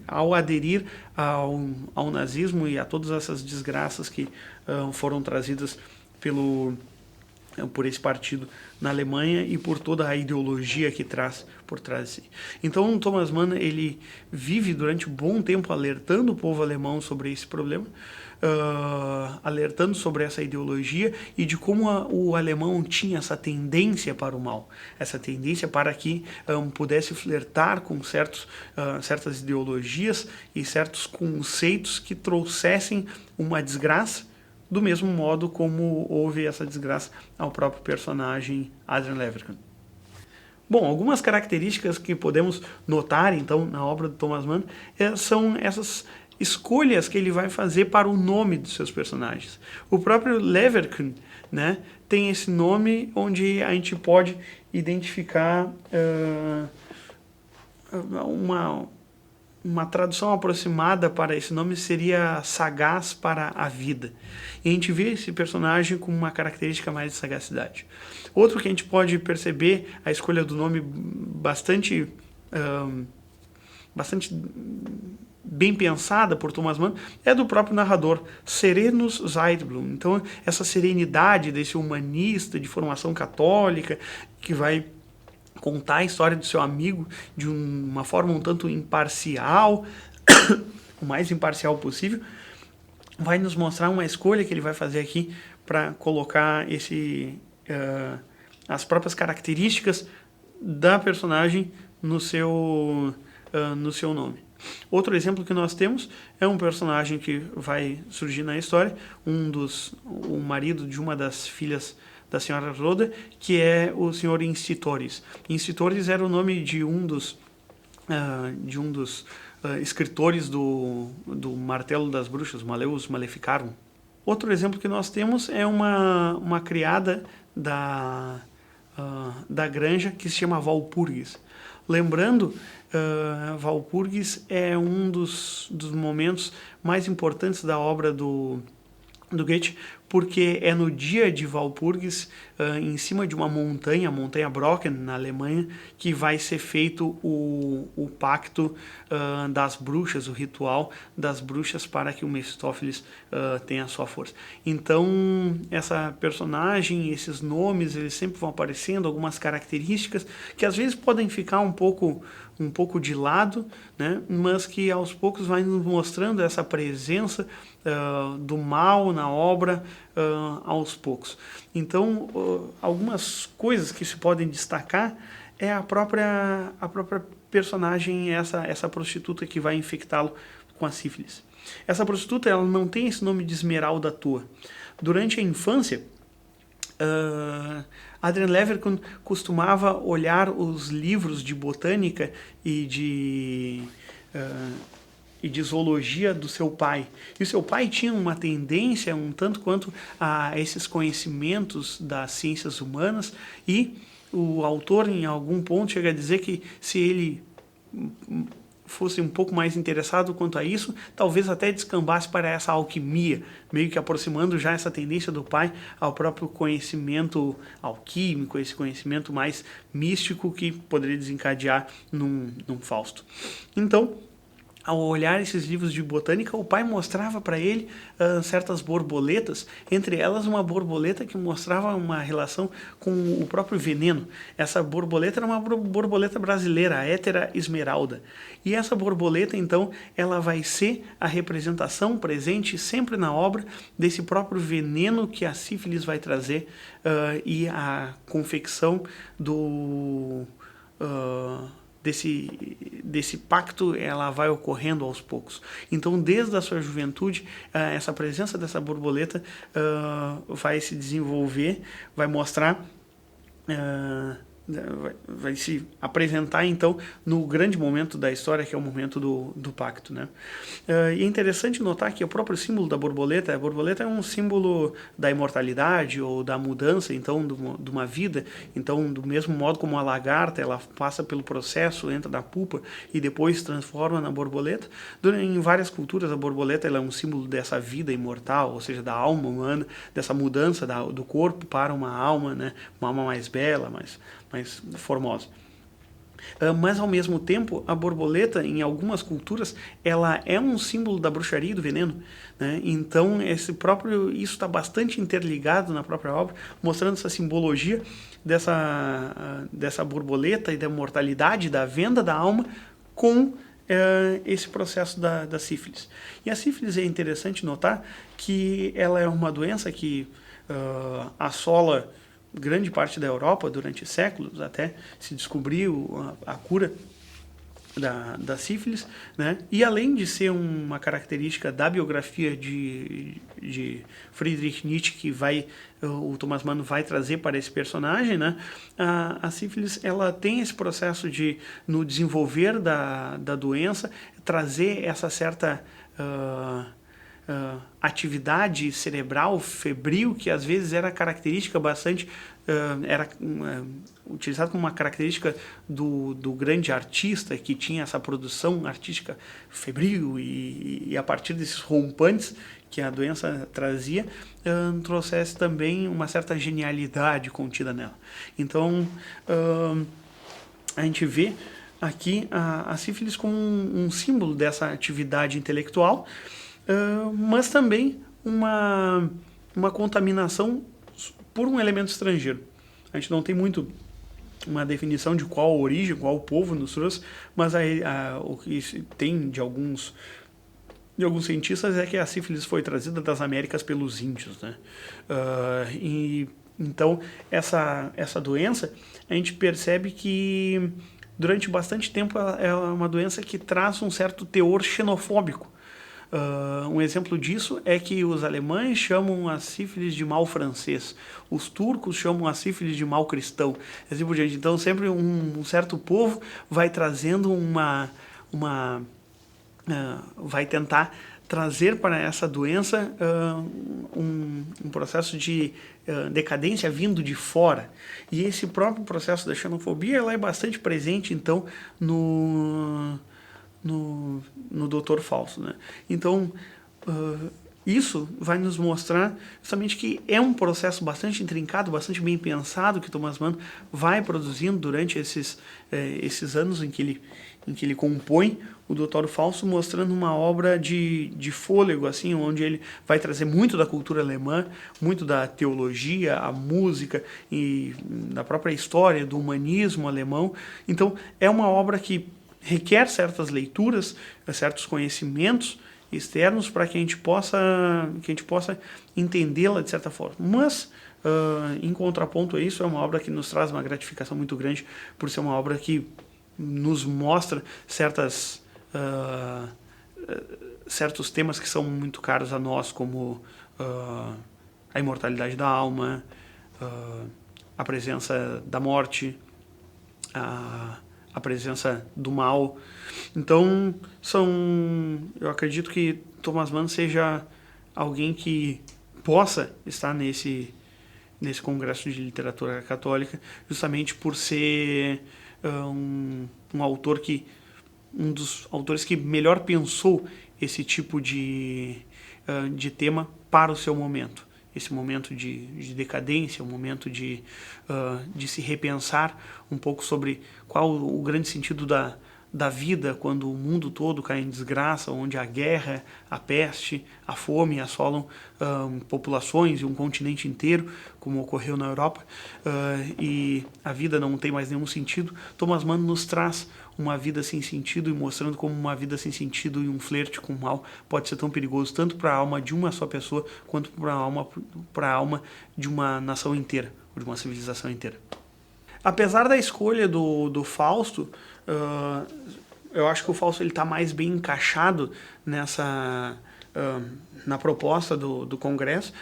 ao aderir ao nazismo e a todas essas desgraças que foram trazidas por esse partido na Alemanha e por toda a ideologia que traz por trás de si. Então, Thomas Mann ele vive durante um bom tempo alertando o povo alemão sobre esse problema, alertando sobre essa ideologia e de como o alemão tinha essa tendência para o mal, essa tendência para que pudesse flertar com certas ideologias e certos conceitos que trouxessem uma desgraça, do mesmo modo como houve essa desgraça ao próprio personagem Adrian Leverkühn. Bom, algumas características que podemos notar, então, na obra do Thomas Mann são essas escolhas que ele vai fazer para o nome dos seus personagens. O próprio Leverkühn, né, tem esse nome onde a gente pode identificar uma tradução aproximada para esse nome seria sagaz para a vida. E a gente vê esse personagem com uma característica mais de sagacidade. Outro que a gente pode perceber a escolha do nome bastante bem pensada por Thomas Mann é do próprio narrador, Serenus Zeitblum. Então, essa serenidade desse humanista de formação católica que vai contar a história do seu amigo de uma forma um tanto imparcial, o mais imparcial possível, vai nos mostrar uma escolha que ele vai fazer aqui para colocar as próprias características da personagem no seu nome. Outro exemplo que nós temos é um personagem que vai surgir na história, o marido de uma das filhas da senhora Rhoda, que é o senhor Incitores. Incitores era o nome de um dos escritores do Martelo das Bruxas, Maleus Maleficarum. Outro exemplo que nós temos é uma criada da granja que se chama Walpurgis. Lembrando, Walpurgis é um dos momentos mais importantes da obra do Goethe, porque é no dia de Walpurgis, em cima de uma montanha, a montanha Brocken, na Alemanha, que vai ser feito o pacto das bruxas, o ritual das bruxas para que o Mefistófeles tenha a sua força. Então, essa personagem, esses nomes, eles sempre vão aparecendo, algumas características que às vezes podem ficar um pouco de lado, né? Mas que aos poucos vai nos mostrando essa presença do mal na obra aos poucos. Então, algumas coisas que se podem destacar é a própria personagem, essa prostituta que vai infectá-lo com a sífilis. Essa prostituta, ela não tem esse nome de Esmeralda à toa. Durante a infância, Adrian Leverkühn costumava olhar os livros de botânica e de zoologia do seu pai. E o seu pai tinha uma tendência um tanto quanto a esses conhecimentos das ciências humanas, e o autor em algum ponto chega a dizer que se ele fosse um pouco mais interessado quanto a isso, talvez até descambasse para essa alquimia, meio que aproximando já essa tendência do pai ao próprio conhecimento alquímico, esse conhecimento mais místico que poderia desencadear num Fausto. Então, ao olhar esses livros de botânica, o pai mostrava para ele certas borboletas, entre elas uma borboleta que mostrava uma relação com o próprio veneno. Essa borboleta era uma borboleta brasileira, a Hétera esmeralda. E essa borboleta, então, ela vai ser a representação presente sempre na obra desse próprio veneno que a sífilis vai trazer e a confecção desse pacto, ela vai ocorrendo aos poucos. Então, desde a sua juventude, essa presença dessa borboleta vai se desenvolver, vai mostrar, vai se apresentar, então, no grande momento da história, que é o momento do pacto, né? E é interessante notar que o próprio símbolo da borboleta, a borboleta é um símbolo da imortalidade ou da mudança, então, de uma vida. Então, do mesmo modo como a lagarta, ela passa pelo processo, entra na pupa e depois se transforma na borboleta. Em várias culturas, a borboleta ela é um símbolo dessa vida imortal, ou seja, da alma humana, dessa mudança do corpo para uma alma, né? Uma alma mais bela, mais formosa. Mas, ao mesmo tempo, a borboleta, em algumas culturas, ela é um símbolo da bruxaria e do veneno, né? Então, isso está bastante interligado na própria obra, mostrando essa simbologia dessa borboleta e da mortalidade, da venda da alma com esse processo da sífilis. E a sífilis é interessante notar que ela é uma doença que assola grande parte da Europa durante séculos, até se descobriu a cura da sífilis, né? E além de ser uma característica da biografia de Friedrich Nietzsche, que o Thomas Mann vai trazer para esse personagem, né? A sífilis, ela tem esse processo de, no desenvolver da doença, trazer essa certa atividade cerebral febril, que às vezes era característica bastante, era utilizado como uma característica do grande artista, que tinha essa produção artística febril, e a partir desses rompantes que a doença trazia, trouxesse também uma certa genialidade contida nela. Então, a gente vê aqui a sífilis como um símbolo dessa atividade intelectual, mas também uma contaminação por um elemento estrangeiro. A gente não tem muito uma definição de qual a origem, qual o povo nos trouxe, mas o que tem de alguns cientistas é que a sífilis foi trazida das Américas pelos índios, né? E então essa doença, a gente percebe que durante bastante tempo, é uma doença que traz um certo teor xenofóbico. Um exemplo disso é que os alemães chamam a sífilis de mal francês, os turcos chamam a sífilis de mal cristão, assim por diante. Então sempre um certo povo vai trazendo vai tentar trazer para essa doença um processo de decadência vindo de fora. E esse próprio processo da xenofobia ela é bastante presente, então, no Doutor Fausto, né? Então, isso vai nos mostrar justamente que é um processo bastante intrincado, bastante bem pensado, que Thomas Mann vai produzindo durante esses anos em que ele compõe o Doutor Fausto, mostrando uma obra de fôlego, assim, onde ele vai trazer muito da cultura alemã, muito da teologia, a música e da própria história, do humanismo alemão. Então, é uma obra que requer certas leituras, certos conhecimentos externos para que a gente possa entendê-la de certa forma. Mas, em contraponto a isso, é uma obra que nos traz uma gratificação muito grande por ser uma obra que nos mostra certos temas que são muito caros a nós, como a imortalidade da alma, a presença da morte, a presença do mal. Então, eu acredito que Thomas Mann seja alguém que possa estar nesse congresso de literatura católica, justamente por ser um autor um dos autores que melhor pensou esse tipo de tema para o seu momento. Esse momento de decadência, um momento de se repensar um pouco sobre qual o grande sentido da vida quando o mundo todo cai em desgraça, onde a guerra, a peste, a fome assolam populações e um continente inteiro, como ocorreu na Europa, e a vida não tem mais nenhum sentido. Thomas Mann nos traz uma vida sem sentido e mostrando como uma vida sem sentido e um flerte com o mal pode ser tão perigoso tanto para a alma de uma só pessoa quanto para a alma de uma nação inteira, ou de uma civilização inteira. Apesar da escolha do Fausto, eu acho que o Fausto está mais bem encaixado na proposta do Congresso,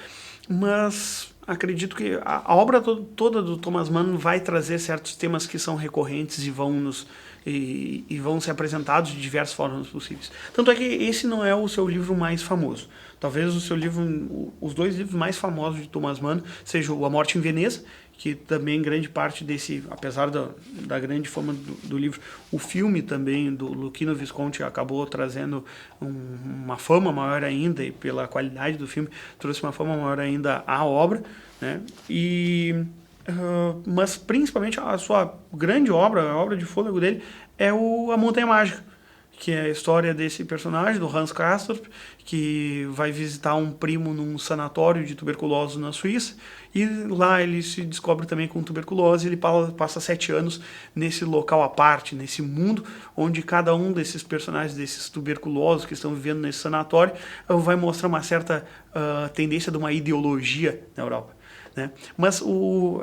mas acredito que a obra toda do Thomas Mann vai trazer certos temas que são recorrentes e vão ser apresentados de diversas formas possíveis. Tanto é que esse não é o seu livro mais famoso. Talvez os dois livros mais famosos de Thomas Mann sejam A Morte em Veneza, que também grande parte desse, apesar da grande fama do livro, o filme também do Luchino Visconti acabou trazendo uma fama maior ainda, e pela qualidade do filme trouxe uma fama maior ainda à obra, né? Mas principalmente a sua grande obra, a obra de fôlego dele, é A Montanha Mágica, que é a história desse personagem, do Hans Castorp, que vai visitar um primo num sanatório de tuberculosos na Suíça, e lá ele se descobre também com tuberculose, e ele passa 7 anos nesse local à parte, nesse mundo, onde cada um desses personagens, desses tuberculosos que estão vivendo nesse sanatório, vai mostrar uma certa tendência de uma ideologia na Europa. Né? Mas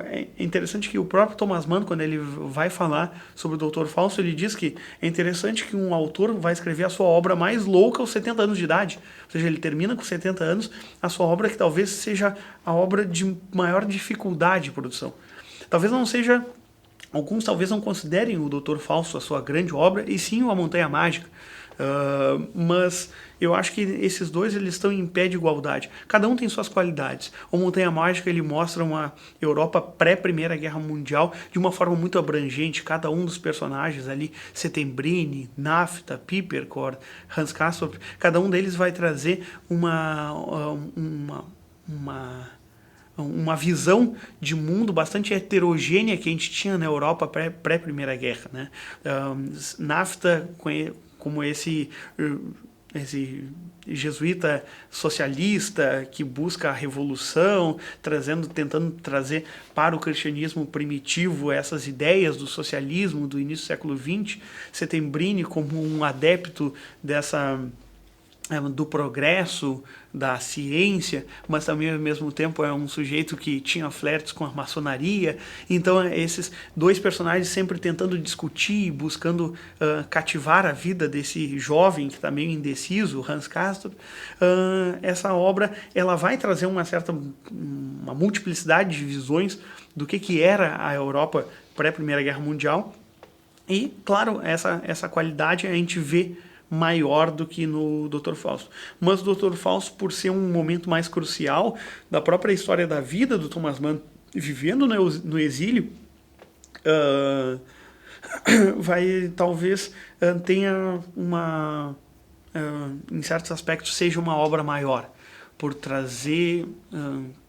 é interessante que o próprio Thomas Mann, quando ele vai falar sobre o Doutor Fausto, ele diz que é interessante que um autor vai escrever a sua obra mais louca aos 70 anos de idade. Ou seja, ele termina com 70 anos a sua obra que talvez seja a obra de maior dificuldade de produção. Talvez não seja... Alguns talvez não considerem o Doutor Fausto a sua grande obra, e sim A Montanha Mágica. Mas eu acho que esses dois eles estão em pé de igualdade. Cada um tem suas qualidades. O Montanha Mágica ele mostra uma Europa pré-Primeira Guerra Mundial de uma forma muito abrangente. Cada um dos personagens ali, Settembrini, Nafta, Pippercorn, Hans Castorp, cada um deles vai trazer uma visão de mundo bastante heterogênea que a gente tinha na Europa pré-Primeira Guerra, né? Nafta, como esse jesuíta socialista que busca a revolução, tentando trazer para o cristianismo primitivo essas ideias do socialismo do início do século XX, Settembrini como um adepto do progresso, da ciência, mas também ao mesmo tempo é um sujeito que tinha flertes com a maçonaria. Então esses dois personagens sempre tentando discutir, buscando cativar a vida desse jovem que está meio indeciso, Hans Castorp. Essa obra ela vai trazer uma multiplicidade de visões do que era a Europa pré-Primeira Guerra Mundial. E, claro, essa qualidade a gente vê maior do que no Dr. Fausto. Mas o Dr. Fausto, por ser um momento mais crucial da própria história da vida do Thomas Mann, vivendo no exílio, talvez tenha em certos aspectos, seja uma obra maior, por trazer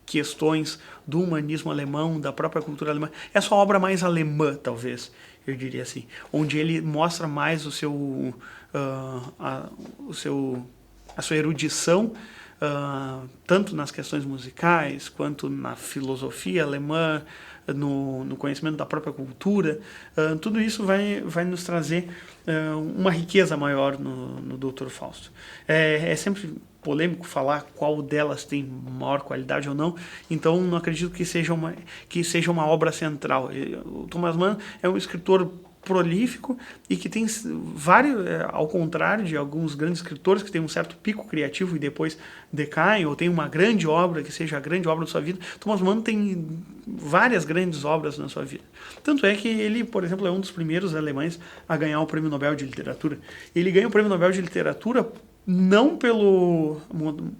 questões do humanismo alemão, da própria cultura alemã. É sua obra mais alemã, talvez, eu diria assim, onde ele mostra mais a sua erudição, tanto nas questões musicais, quanto na filosofia alemã, no conhecimento da própria cultura. Tudo isso vai nos trazer uma riqueza maior no Dr. Fausto. É sempre polêmico falar qual delas tem maior qualidade ou não, então não acredito que seja uma obra central. O Thomas Mann é um escritor prolífico e que tem vários, ao contrário de alguns grandes escritores que têm um certo pico criativo e depois decaem, ou tem uma grande obra que seja a grande obra da sua vida. Thomas Mann tem várias grandes obras na sua vida. Tanto é que ele, por exemplo, é um dos primeiros alemães a ganhar o Prêmio Nobel de Literatura. Ele ganha o Prêmio Nobel de Literatura não pelo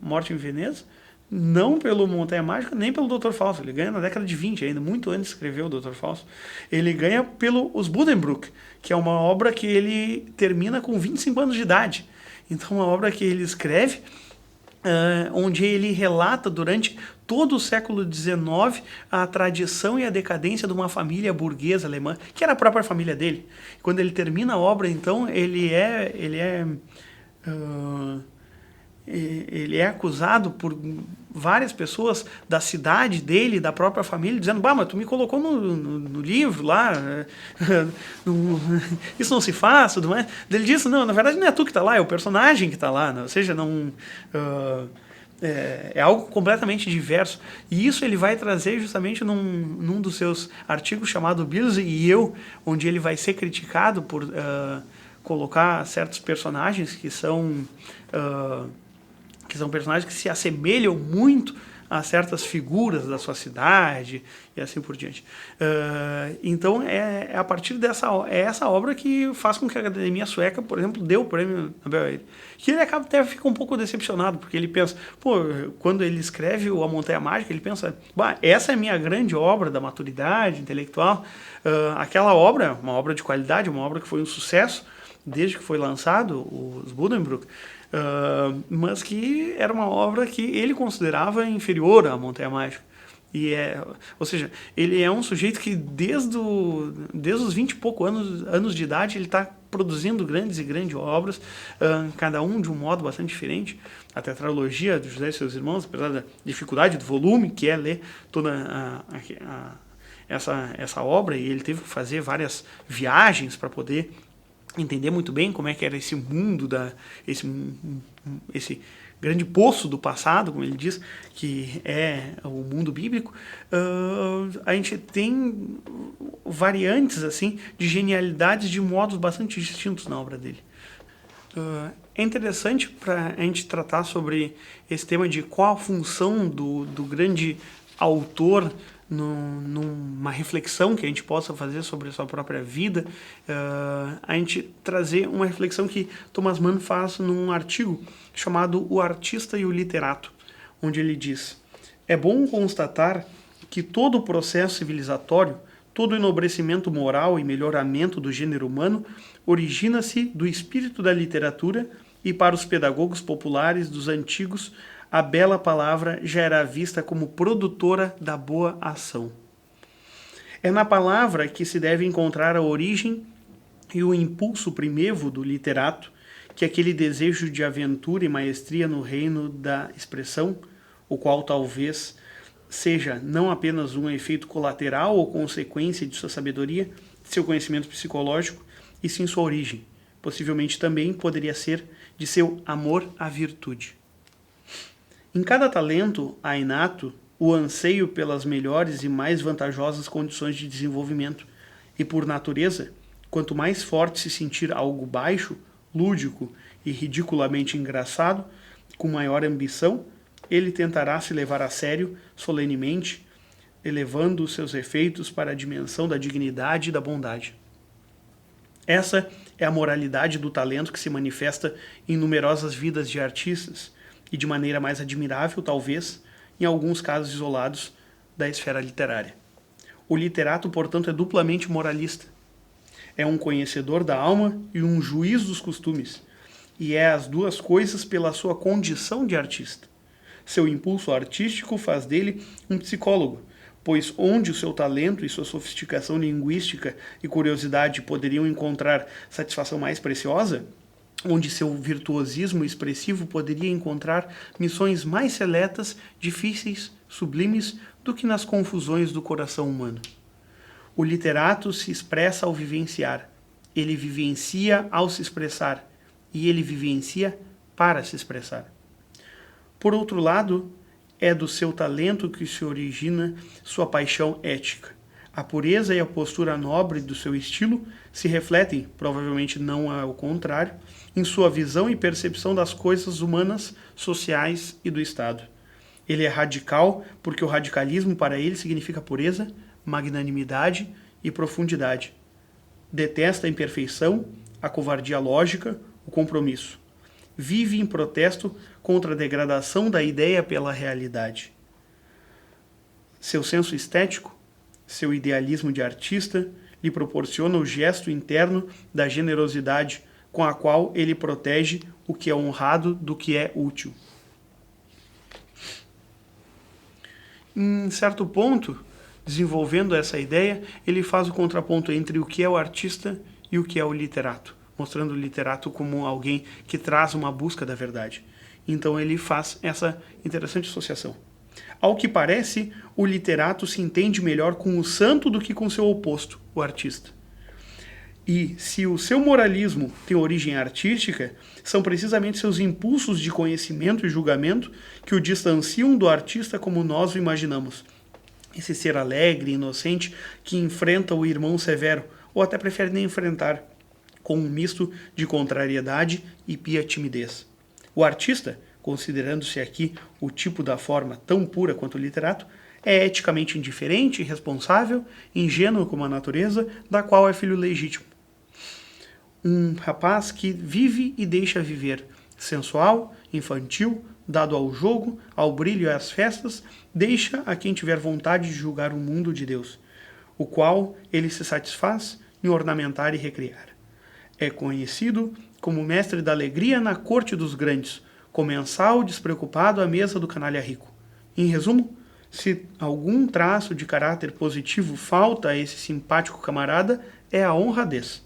Morte em Veneza, não pelo Montanha Mágica, nem pelo Dr. Fausto. Ele ganha na década de 20 ainda, muito antes de escrever o Dr. Fausto. Ele ganha pelo Os Buddenbrook, que é uma obra que ele termina com 25 anos de idade. Então, uma obra que ele escreve, onde ele relata durante todo o século XIX a tradição e a decadência de uma família burguesa alemã, que era a própria família dele. Quando ele termina a obra, então, ele é acusado por várias pessoas da cidade dele, da própria família, dizendo: bah, mas tu me colocou no livro lá, isso não se faz, tudo mais. Ele disse: não, na verdade não é tu que está lá, é o personagem que está lá, né? Ou seja, é algo completamente diverso. E isso ele vai trazer justamente num dos seus artigos chamado Beers e Eu, onde ele vai ser criticado por colocar certos personagens que são personagens que se assemelham muito a certas figuras da sua cidade e assim por diante. Então é a partir essa obra que faz com que a Academia Sueca, por exemplo, dê o prêmio Nobel a ele. Que ele acaba até fica um pouco decepcionado, porque ele pensa, quando ele escreve A Montanha Mágica, ele pensa: bah, essa é a minha grande obra da maturidade intelectual. Aquela obra, uma obra de qualidade, uma obra que foi um sucesso desde que foi lançado, os Buddenbrook, mas que era uma obra que ele considerava inferior à Montanha Mágica. Ou seja, ele é um sujeito que desde os 20 e poucos anos de idade ele está produzindo grandes obras, cada um de um modo bastante diferente. A tetralogia de José e seus irmãos, apesar da dificuldade do volume, que é ler toda essa obra, e ele teve que fazer várias viagens para poder entender muito bem como é que era esse mundo, esse grande poço do passado, como ele diz, que é o mundo bíblico. A gente tem variantes assim de genialidades de modos bastante distintos na obra dele. É interessante para a gente tratar sobre esse tema de qual a função do grande autor numa reflexão que a gente possa fazer sobre a sua própria vida, a gente trazer uma reflexão que Thomas Mann faz num artigo chamado O Artista e o Literato, onde ele diz: é bom constatar que todo o processo civilizatório, todo o enobrecimento moral e melhoramento do gênero humano origina-se do espírito da literatura, e para os pedagogos populares dos antigos a bela palavra já era vista como produtora da boa ação. É na palavra que se deve encontrar a origem e o impulso primevo do literato, que aquele desejo de aventura e maestria no reino da expressão, o qual talvez seja não apenas um efeito colateral ou consequência de sua sabedoria, de seu conhecimento psicológico, e sim sua origem. Possivelmente também poderia ser de seu amor à virtude. Em cada talento há inato o anseio pelas melhores e mais vantajosas condições de desenvolvimento, e por natureza, quanto mais forte se sentir algo baixo, lúdico e ridiculamente engraçado, com maior ambição, ele tentará se levar a sério, solenemente, elevando os seus efeitos para a dimensão da dignidade e da bondade. Essa é a moralidade do talento que se manifesta em numerosas vidas de artistas e, de maneira mais admirável, talvez, em alguns casos isolados da esfera literária. O literato, portanto, é duplamente moralista. É um conhecedor da alma e um juiz dos costumes, e é as duas coisas pela sua condição de artista. Seu impulso artístico faz dele um psicólogo, pois onde o seu talento e sua sofisticação linguística e curiosidade poderiam encontrar satisfação mais preciosa, onde seu virtuosismo expressivo poderia encontrar missões mais seletas, difíceis, sublimes, do que nas confusões do coração humano. O literato se expressa ao vivenciar, ele vivencia ao se expressar, e ele vivencia para se expressar. Por outro lado, é do seu talento que se origina sua paixão ética. A pureza e a postura nobre do seu estilo se refletem, provavelmente não ao contrário, em sua visão e percepção das coisas humanas, sociais e do Estado. Ele é radical porque o radicalismo para ele significa pureza, magnanimidade e profundidade. Detesta a imperfeição, a covardia lógica, o compromisso. Vive em protesto contra a degradação da ideia pela realidade. Seu senso estético, seu idealismo de artista, lhe proporciona o gesto interno da generosidade com a qual ele protege o que é honrado do que é útil. Em certo ponto, desenvolvendo essa ideia, ele faz o contraponto entre o que é o artista e o que é o literato, mostrando o literato como alguém que traz uma busca da verdade. Então ele faz essa interessante associação. Ao que parece, o literato se entende melhor com o santo do que com seu oposto, o artista. E se o seu moralismo tem origem artística, são precisamente seus impulsos de conhecimento e julgamento que o distanciam do artista como nós o imaginamos. Esse ser alegre e inocente que enfrenta o irmão severo, ou até prefere nem enfrentar, com um misto de contrariedade e pia timidez. O artista, considerando-se aqui o tipo da forma tão pura quanto o literato, é eticamente indiferente, irresponsável, ingênuo como a natureza, da qual é filho legítimo. Um rapaz que vive e deixa viver, sensual, infantil, dado ao jogo, ao brilho e às festas, deixa a quem tiver vontade de julgar o mundo de Deus, o qual ele se satisfaz em ornamentar e recriar. É conhecido como mestre da alegria na corte dos grandes, comensal despreocupado à mesa do canalha rico. Em resumo, se algum traço de caráter positivo falta a esse simpático camarada, é a honradez,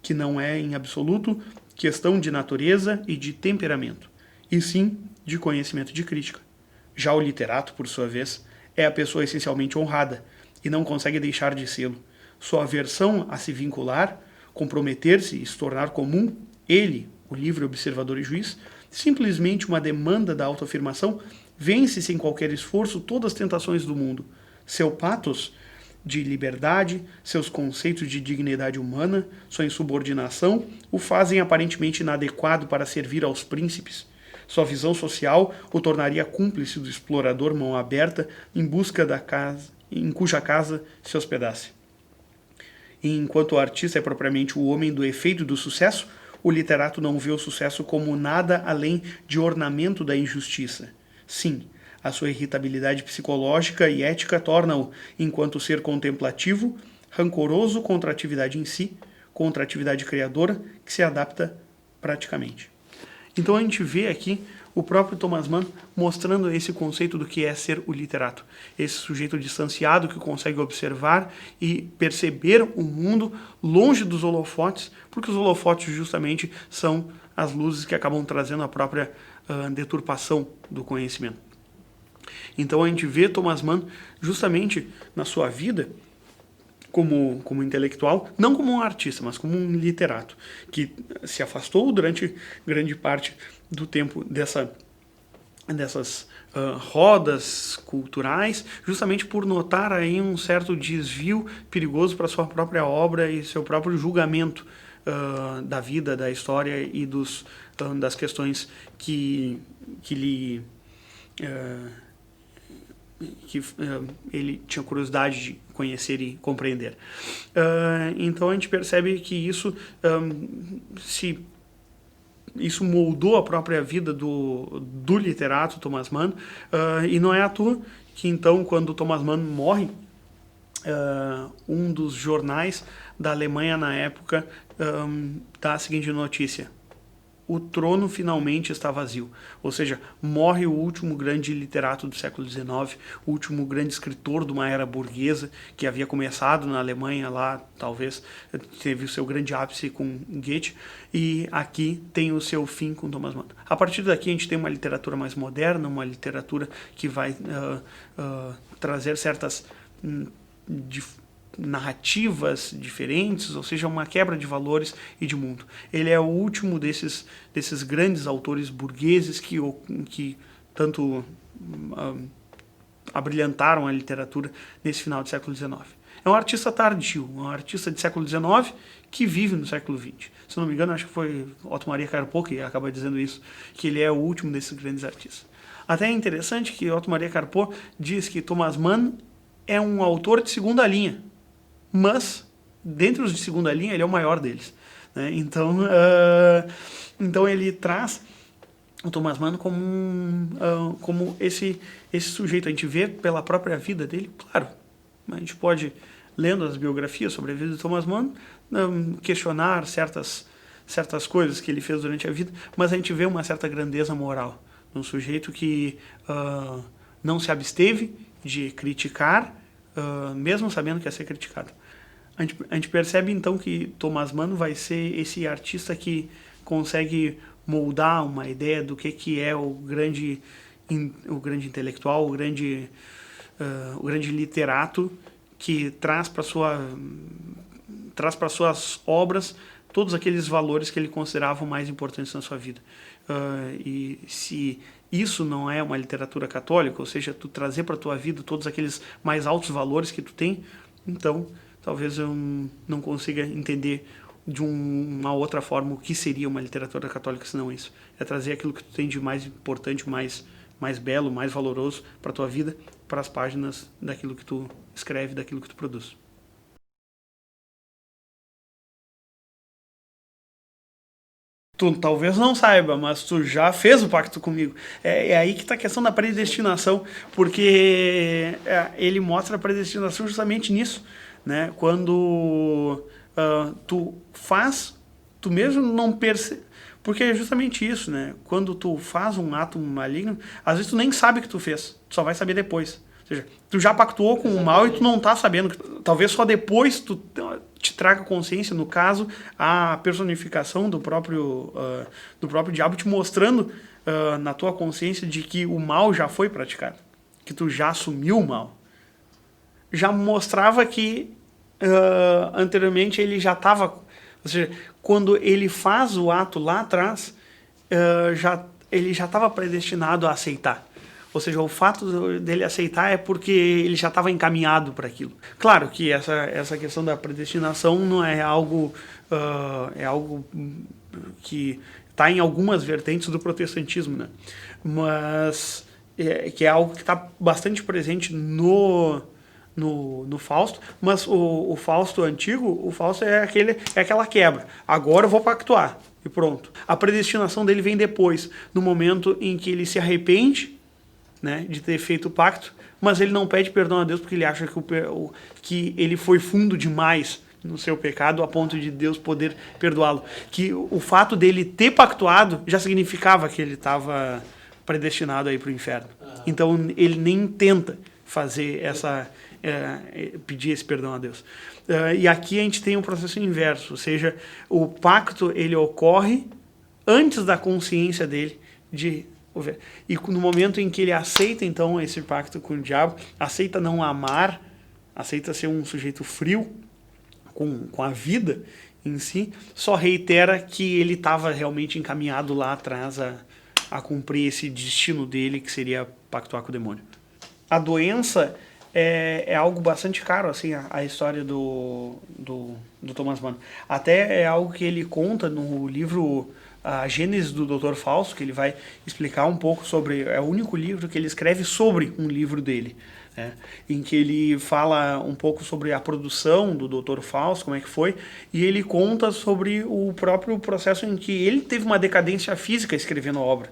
que não é, em absoluto, questão de natureza e de temperamento, e sim de conhecimento de crítica. Já o literato, por sua vez, é a pessoa essencialmente honrada, e não consegue deixar de sê-lo. Sua aversão a se vincular, comprometer-se e se tornar comum, ele, o livre observador e juiz, simplesmente uma demanda da autoafirmação, vence sem qualquer esforço todas as tentações do mundo. Seu patos de liberdade, seus conceitos de dignidade humana, sua insubordinação, o fazem aparentemente inadequado para servir aos príncipes. Sua visão social o tornaria cúmplice do explorador mão aberta em busca da casa em cuja casa se hospedasse. E enquanto o artista é propriamente o homem do efeito do sucesso, o literato não vê o sucesso como nada além de ornamento da injustiça. Sim, a sua irritabilidade psicológica e ética torna-o, enquanto ser contemplativo, rancoroso contra a atividade em si, contra a atividade criadora, que se adapta praticamente. Então a gente vê aqui o próprio Thomas Mann mostrando esse conceito do que é ser o literato. Esse sujeito distanciado que consegue observar e perceber o mundo longe dos holofotes, porque os holofotes justamente são as luzes que acabam trazendo a própria deturpação do conhecimento. Então a gente vê Thomas Mann justamente na sua vida como intelectual, não como um artista, mas como um literato, que se afastou durante grande parte do tempo dessas rodas culturais, justamente por notar aí um certo desvio perigoso para sua própria obra e seu próprio julgamento da vida, da história e das questões que lhe ele tinha curiosidade de conhecer e compreender. Então a gente percebe que isso moldou a própria vida do literato Thomas Mann, e não é à toa que então, quando Thomas Mann morre, um dos jornais da Alemanha na época dá a seguinte notícia: o trono finalmente está vazio. Ou seja, morre o último grande literato do século XIX, o último grande escritor de uma era burguesa, que havia começado na Alemanha lá, talvez teve o seu grande ápice com Goethe, e aqui tem o seu fim com Thomas Mann. A partir daqui a gente tem uma literatura mais moderna, uma literatura que vai trazer certas narrativas diferentes, ou seja, uma quebra de valores e de mundo. Ele é o último desses grandes autores burgueses que tanto abrilhantaram a literatura nesse final do século XIX. É um artista tardio, um artista do século XIX que vive no século XX. Se não me engano, acho que foi Otto Maria Carpo que acaba dizendo isso, que ele é o último desses grandes artistas. Até é interessante que Otto Maria Carpo diz que Thomas Mann é um autor de segunda linha, mas, dentre os de segunda linha, ele é o maior deles, né? Então ele traz o Thomas Mann como esse sujeito. A gente vê pela própria vida dele, claro. A gente pode, lendo as biografias sobre a vida de Thomas Mann, questionar certas coisas que ele fez durante a vida, mas a gente vê uma certa grandeza moral. Um sujeito que não se absteve de criticar, mesmo sabendo que ia ser criticado. A gente percebe então que Thomas Mann vai ser esse artista que consegue moldar uma ideia do que é o grande intelectual, o grande literato, que traz para suas obras todos aqueles valores que ele considerava mais importantes na sua vida. E se isso não é uma literatura católica, ou seja, tu trazer para a tua vida todos aqueles mais altos valores que tu tem, então talvez eu não consiga entender de uma outra forma o que seria uma literatura católica senão isso. É trazer aquilo que tu tem de mais importante, mais belo, mais valoroso para a tua vida, para as páginas daquilo que tu escreve, daquilo que tu produz. Tu talvez não saiba, mas tu já fez o pacto comigo. É aí que está a questão da predestinação, porque ele mostra a predestinação justamente nisso, né? Quando tu faz, tu mesmo não percebe. Porque é justamente isso, né? Quando tu faz um ato maligno, às vezes tu nem sabe que tu fez, tu só vai saber depois. Ou seja, tu já pactuou com o mal e tu não tá sabendo. Talvez só depois tu te traga consciência, no caso, a personificação do próprio diabo te mostrando na tua consciência de que o mal já foi praticado, que tu já assumiu o mal. Já mostrava que anteriormente ele já estava... Ou seja, quando ele faz o ato lá atrás, ele já estava predestinado a aceitar. Ou seja, o fato dele aceitar é porque ele já estava encaminhado para aquilo. Claro que essa questão da predestinação não é algo, é algo que está em algumas vertentes do protestantismo, né? Mas que é algo que está bastante presente no Fausto, mas o Fausto antigo, o Fausto é aquela quebra. Agora eu vou pactuar e pronto. A predestinação dele vem depois, no momento em que ele se arrepende, né, de ter feito o pacto, mas ele não pede perdão a Deus porque ele acha que ele foi fundo demais no seu pecado a ponto de Deus poder perdoá-lo. Que o fato dele ter pactuado já significava que ele estava predestinado a ir para o inferno. Então ele nem tenta fazer pedir esse perdão a Deus. E aqui a gente tem um processo inverso, ou seja, o pacto ele ocorre antes da consciência dele e no momento em que ele aceita então esse pacto com o diabo, aceita não amar aceita ser um sujeito frio com a vida em si, só reitera que ele estava realmente encaminhado lá atrás a cumprir esse destino dele, que seria pactuar com o demônio. A doença é algo bastante caro, assim, a história do Thomas Mann. Até é algo que ele conta no livro A Gênese do Dr. Fausto, que ele vai explicar um pouco sobre... É o único livro que ele escreve sobre um livro dele, né, em que ele fala um pouco sobre a produção do Dr. Fausto, como é que foi, e ele conta sobre o próprio processo em que ele teve uma decadência física escrevendo a obra.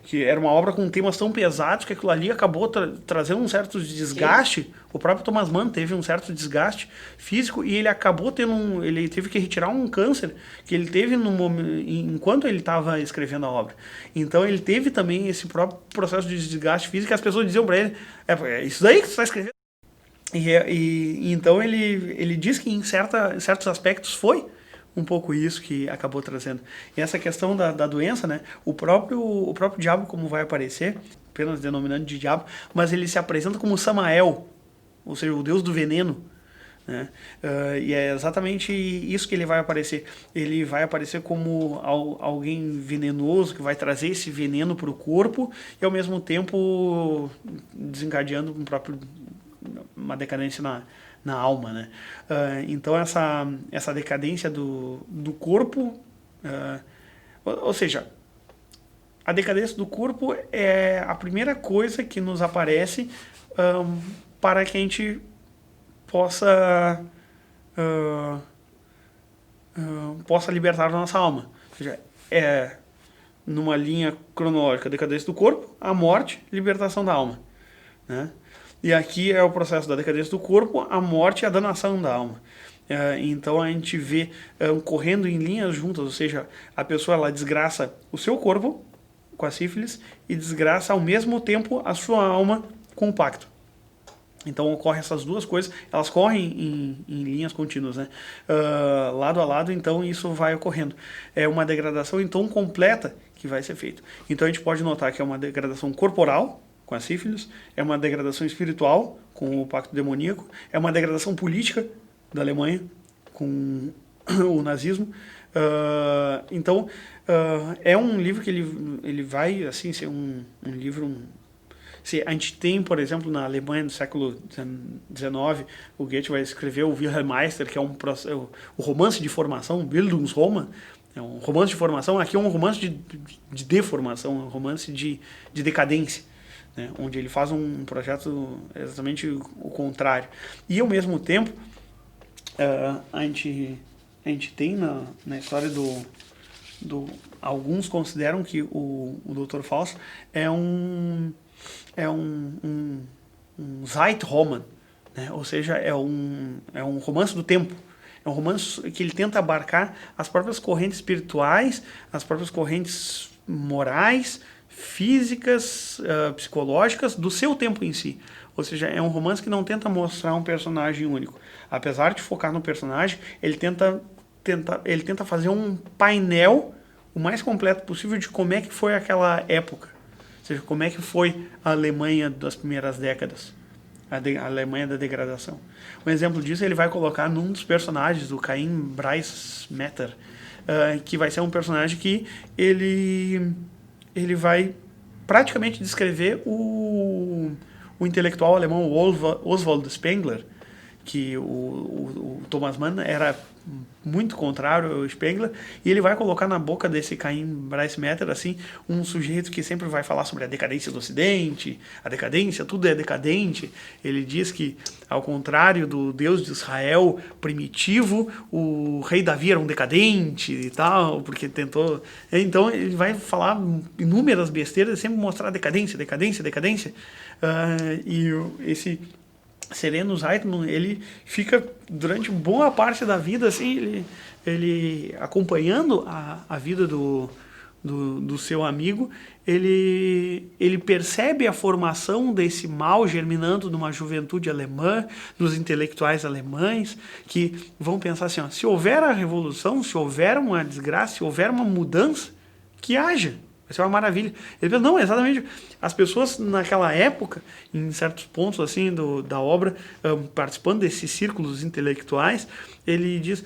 Que era uma obra com temas tão pesados que aquilo ali acabou trazendo um certo desgaste. Sim. O próprio Thomas Mann teve um certo desgaste físico e ele acabou tendo ele teve que retirar um câncer que ele teve enquanto ele estava escrevendo a obra. Então ele teve também esse próprio processo de desgaste físico que as pessoas diziam para ele, é isso daí que você está escrevendo? E então ele diz que em certos aspectos foi um pouco isso que acabou trazendo. E essa questão da doença, né? O próprio diabo, como vai aparecer, apenas denominando de diabo, mas ele se apresenta como Samael, ou seja, o deus do veneno, né? E é exatamente isso que ele vai aparecer. Ele vai aparecer como alguém venenoso, que vai trazer esse veneno para o corpo e ao mesmo tempo desencadeando uma decadência na alma, né? Então essa decadência do corpo, ou seja, a decadência do corpo é a primeira coisa que nos aparece para que a gente possa libertar a nossa alma. Ou seja, numa linha cronológica, a decadência do corpo, a morte, libertação da alma, né? E aqui é o processo da decadência do corpo, a morte e a danação da alma. Então a gente vê correndo em linhas juntas, ou seja, a pessoa ela desgraça o seu corpo com a sífilis e desgraça ao mesmo tempo a sua alma com o pacto. Então ocorrem essas duas coisas, elas correm em linhas contínuas, né? Lado a lado, então isso vai ocorrendo. É uma degradação então completa que vai ser feita. Então a gente pode notar que é uma degradação corporal, com a sífilis, é uma degradação espiritual, com o pacto demoníaco, é uma degradação política da Alemanha, com o nazismo. Então, é um livro que ele vai assim, ser um livro... Se a gente tem, por exemplo, na Alemanha do século XIX, o Goethe vai escrever o Wilhelm Meister, que é o romance de formação, Bildungsroman, é um romance de formação, aqui é um romance de deformação, um romance de decadência, né, onde ele faz um projeto exatamente o contrário. E ao mesmo tempo, a gente tem na história alguns consideram que o Dr. Fausto é um Zeitroman, né? Ou seja, é um romance do tempo. É um romance que ele tenta abarcar as próprias correntes espirituais, as próprias correntes morais, físicas, psicológicas do seu tempo em si. Ou seja, é um romance que não tenta mostrar um personagem único. Apesar de focar no personagem, ele tenta fazer um painel o mais completo possível de como é que foi aquela época. Ou seja, como é que foi a Alemanha das primeiras décadas. A Alemanha da degradação. Um exemplo disso ele vai colocar num dos personagens, do Caim Breismetter, que vai ser um personagem que ele vai praticamente descrever o intelectual alemão Oswald Spengler, que o Thomas Mann era muito contrário ao Spengler, e ele vai colocar na boca desse Caim Breismetter assim, um sujeito que sempre vai falar sobre a decadência do Ocidente, a decadência, tudo é decadente. Ele diz que, ao contrário do Deus de Israel primitivo, o rei Davi era um decadente e tal, porque tentou... Então ele vai falar inúmeras besteiras, sempre mostrar decadência, e esse... Sereno Zeitman, ele fica durante boa parte da vida assim, ele acompanhando a vida do seu amigo, ele percebe a formação desse mal germinando numa juventude alemã, nos intelectuais alemães, que vão pensar assim, se houver a revolução, se houver uma desgraça, se houver uma mudança, que haja. Vai ser uma maravilha. Ele pensa, não, exatamente. As pessoas naquela época, em certos pontos assim da obra, participando desses círculos intelectuais, ele diz,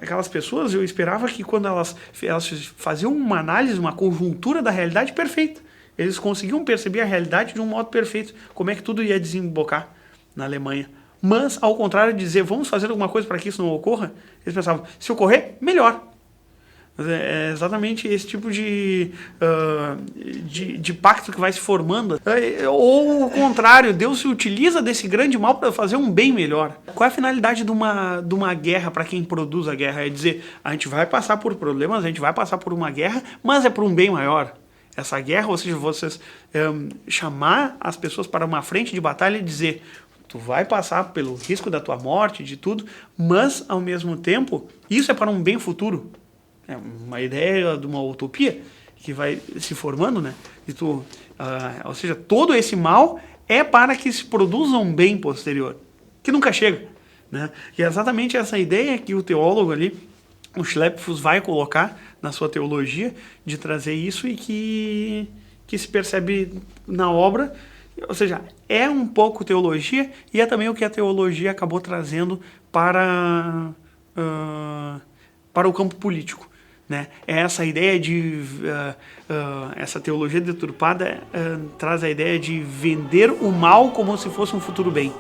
aquelas pessoas, eu esperava que quando elas faziam uma análise, uma conjuntura da realidade perfeita, eles conseguiam perceber a realidade de um modo perfeito, como é que tudo ia desembocar na Alemanha. Mas, ao contrário de dizer, vamos fazer alguma coisa para que isso não ocorra, eles pensavam, se ocorrer, melhor. É exatamente esse tipo de pacto que vai se formando. Ou o contrário, Deus se utiliza desse grande mal para fazer um bem melhor. Qual é a finalidade de uma guerra para quem produz a guerra? É dizer, a gente vai passar por problemas, a gente vai passar por uma guerra, mas é por um bem maior. Essa guerra, ou seja, vocês chamar as pessoas para uma frente de batalha e dizer, tu vai passar pelo risco da tua morte, de tudo, mas, ao mesmo tempo, isso é para um bem futuro. É uma ideia de uma utopia que vai se formando, né? Ou seja, todo esse mal é para que se produza um bem posterior, que nunca chega, né? E é exatamente essa ideia que o teólogo ali, o Schleppfuss, vai colocar na sua teologia, de trazer isso e que se percebe na obra. Ou seja, é um pouco teologia e é também o que a teologia acabou trazendo para o campo político. Né? Essa ideia essa teologia deturpada traz a ideia de vender o mal como se fosse um futuro bem.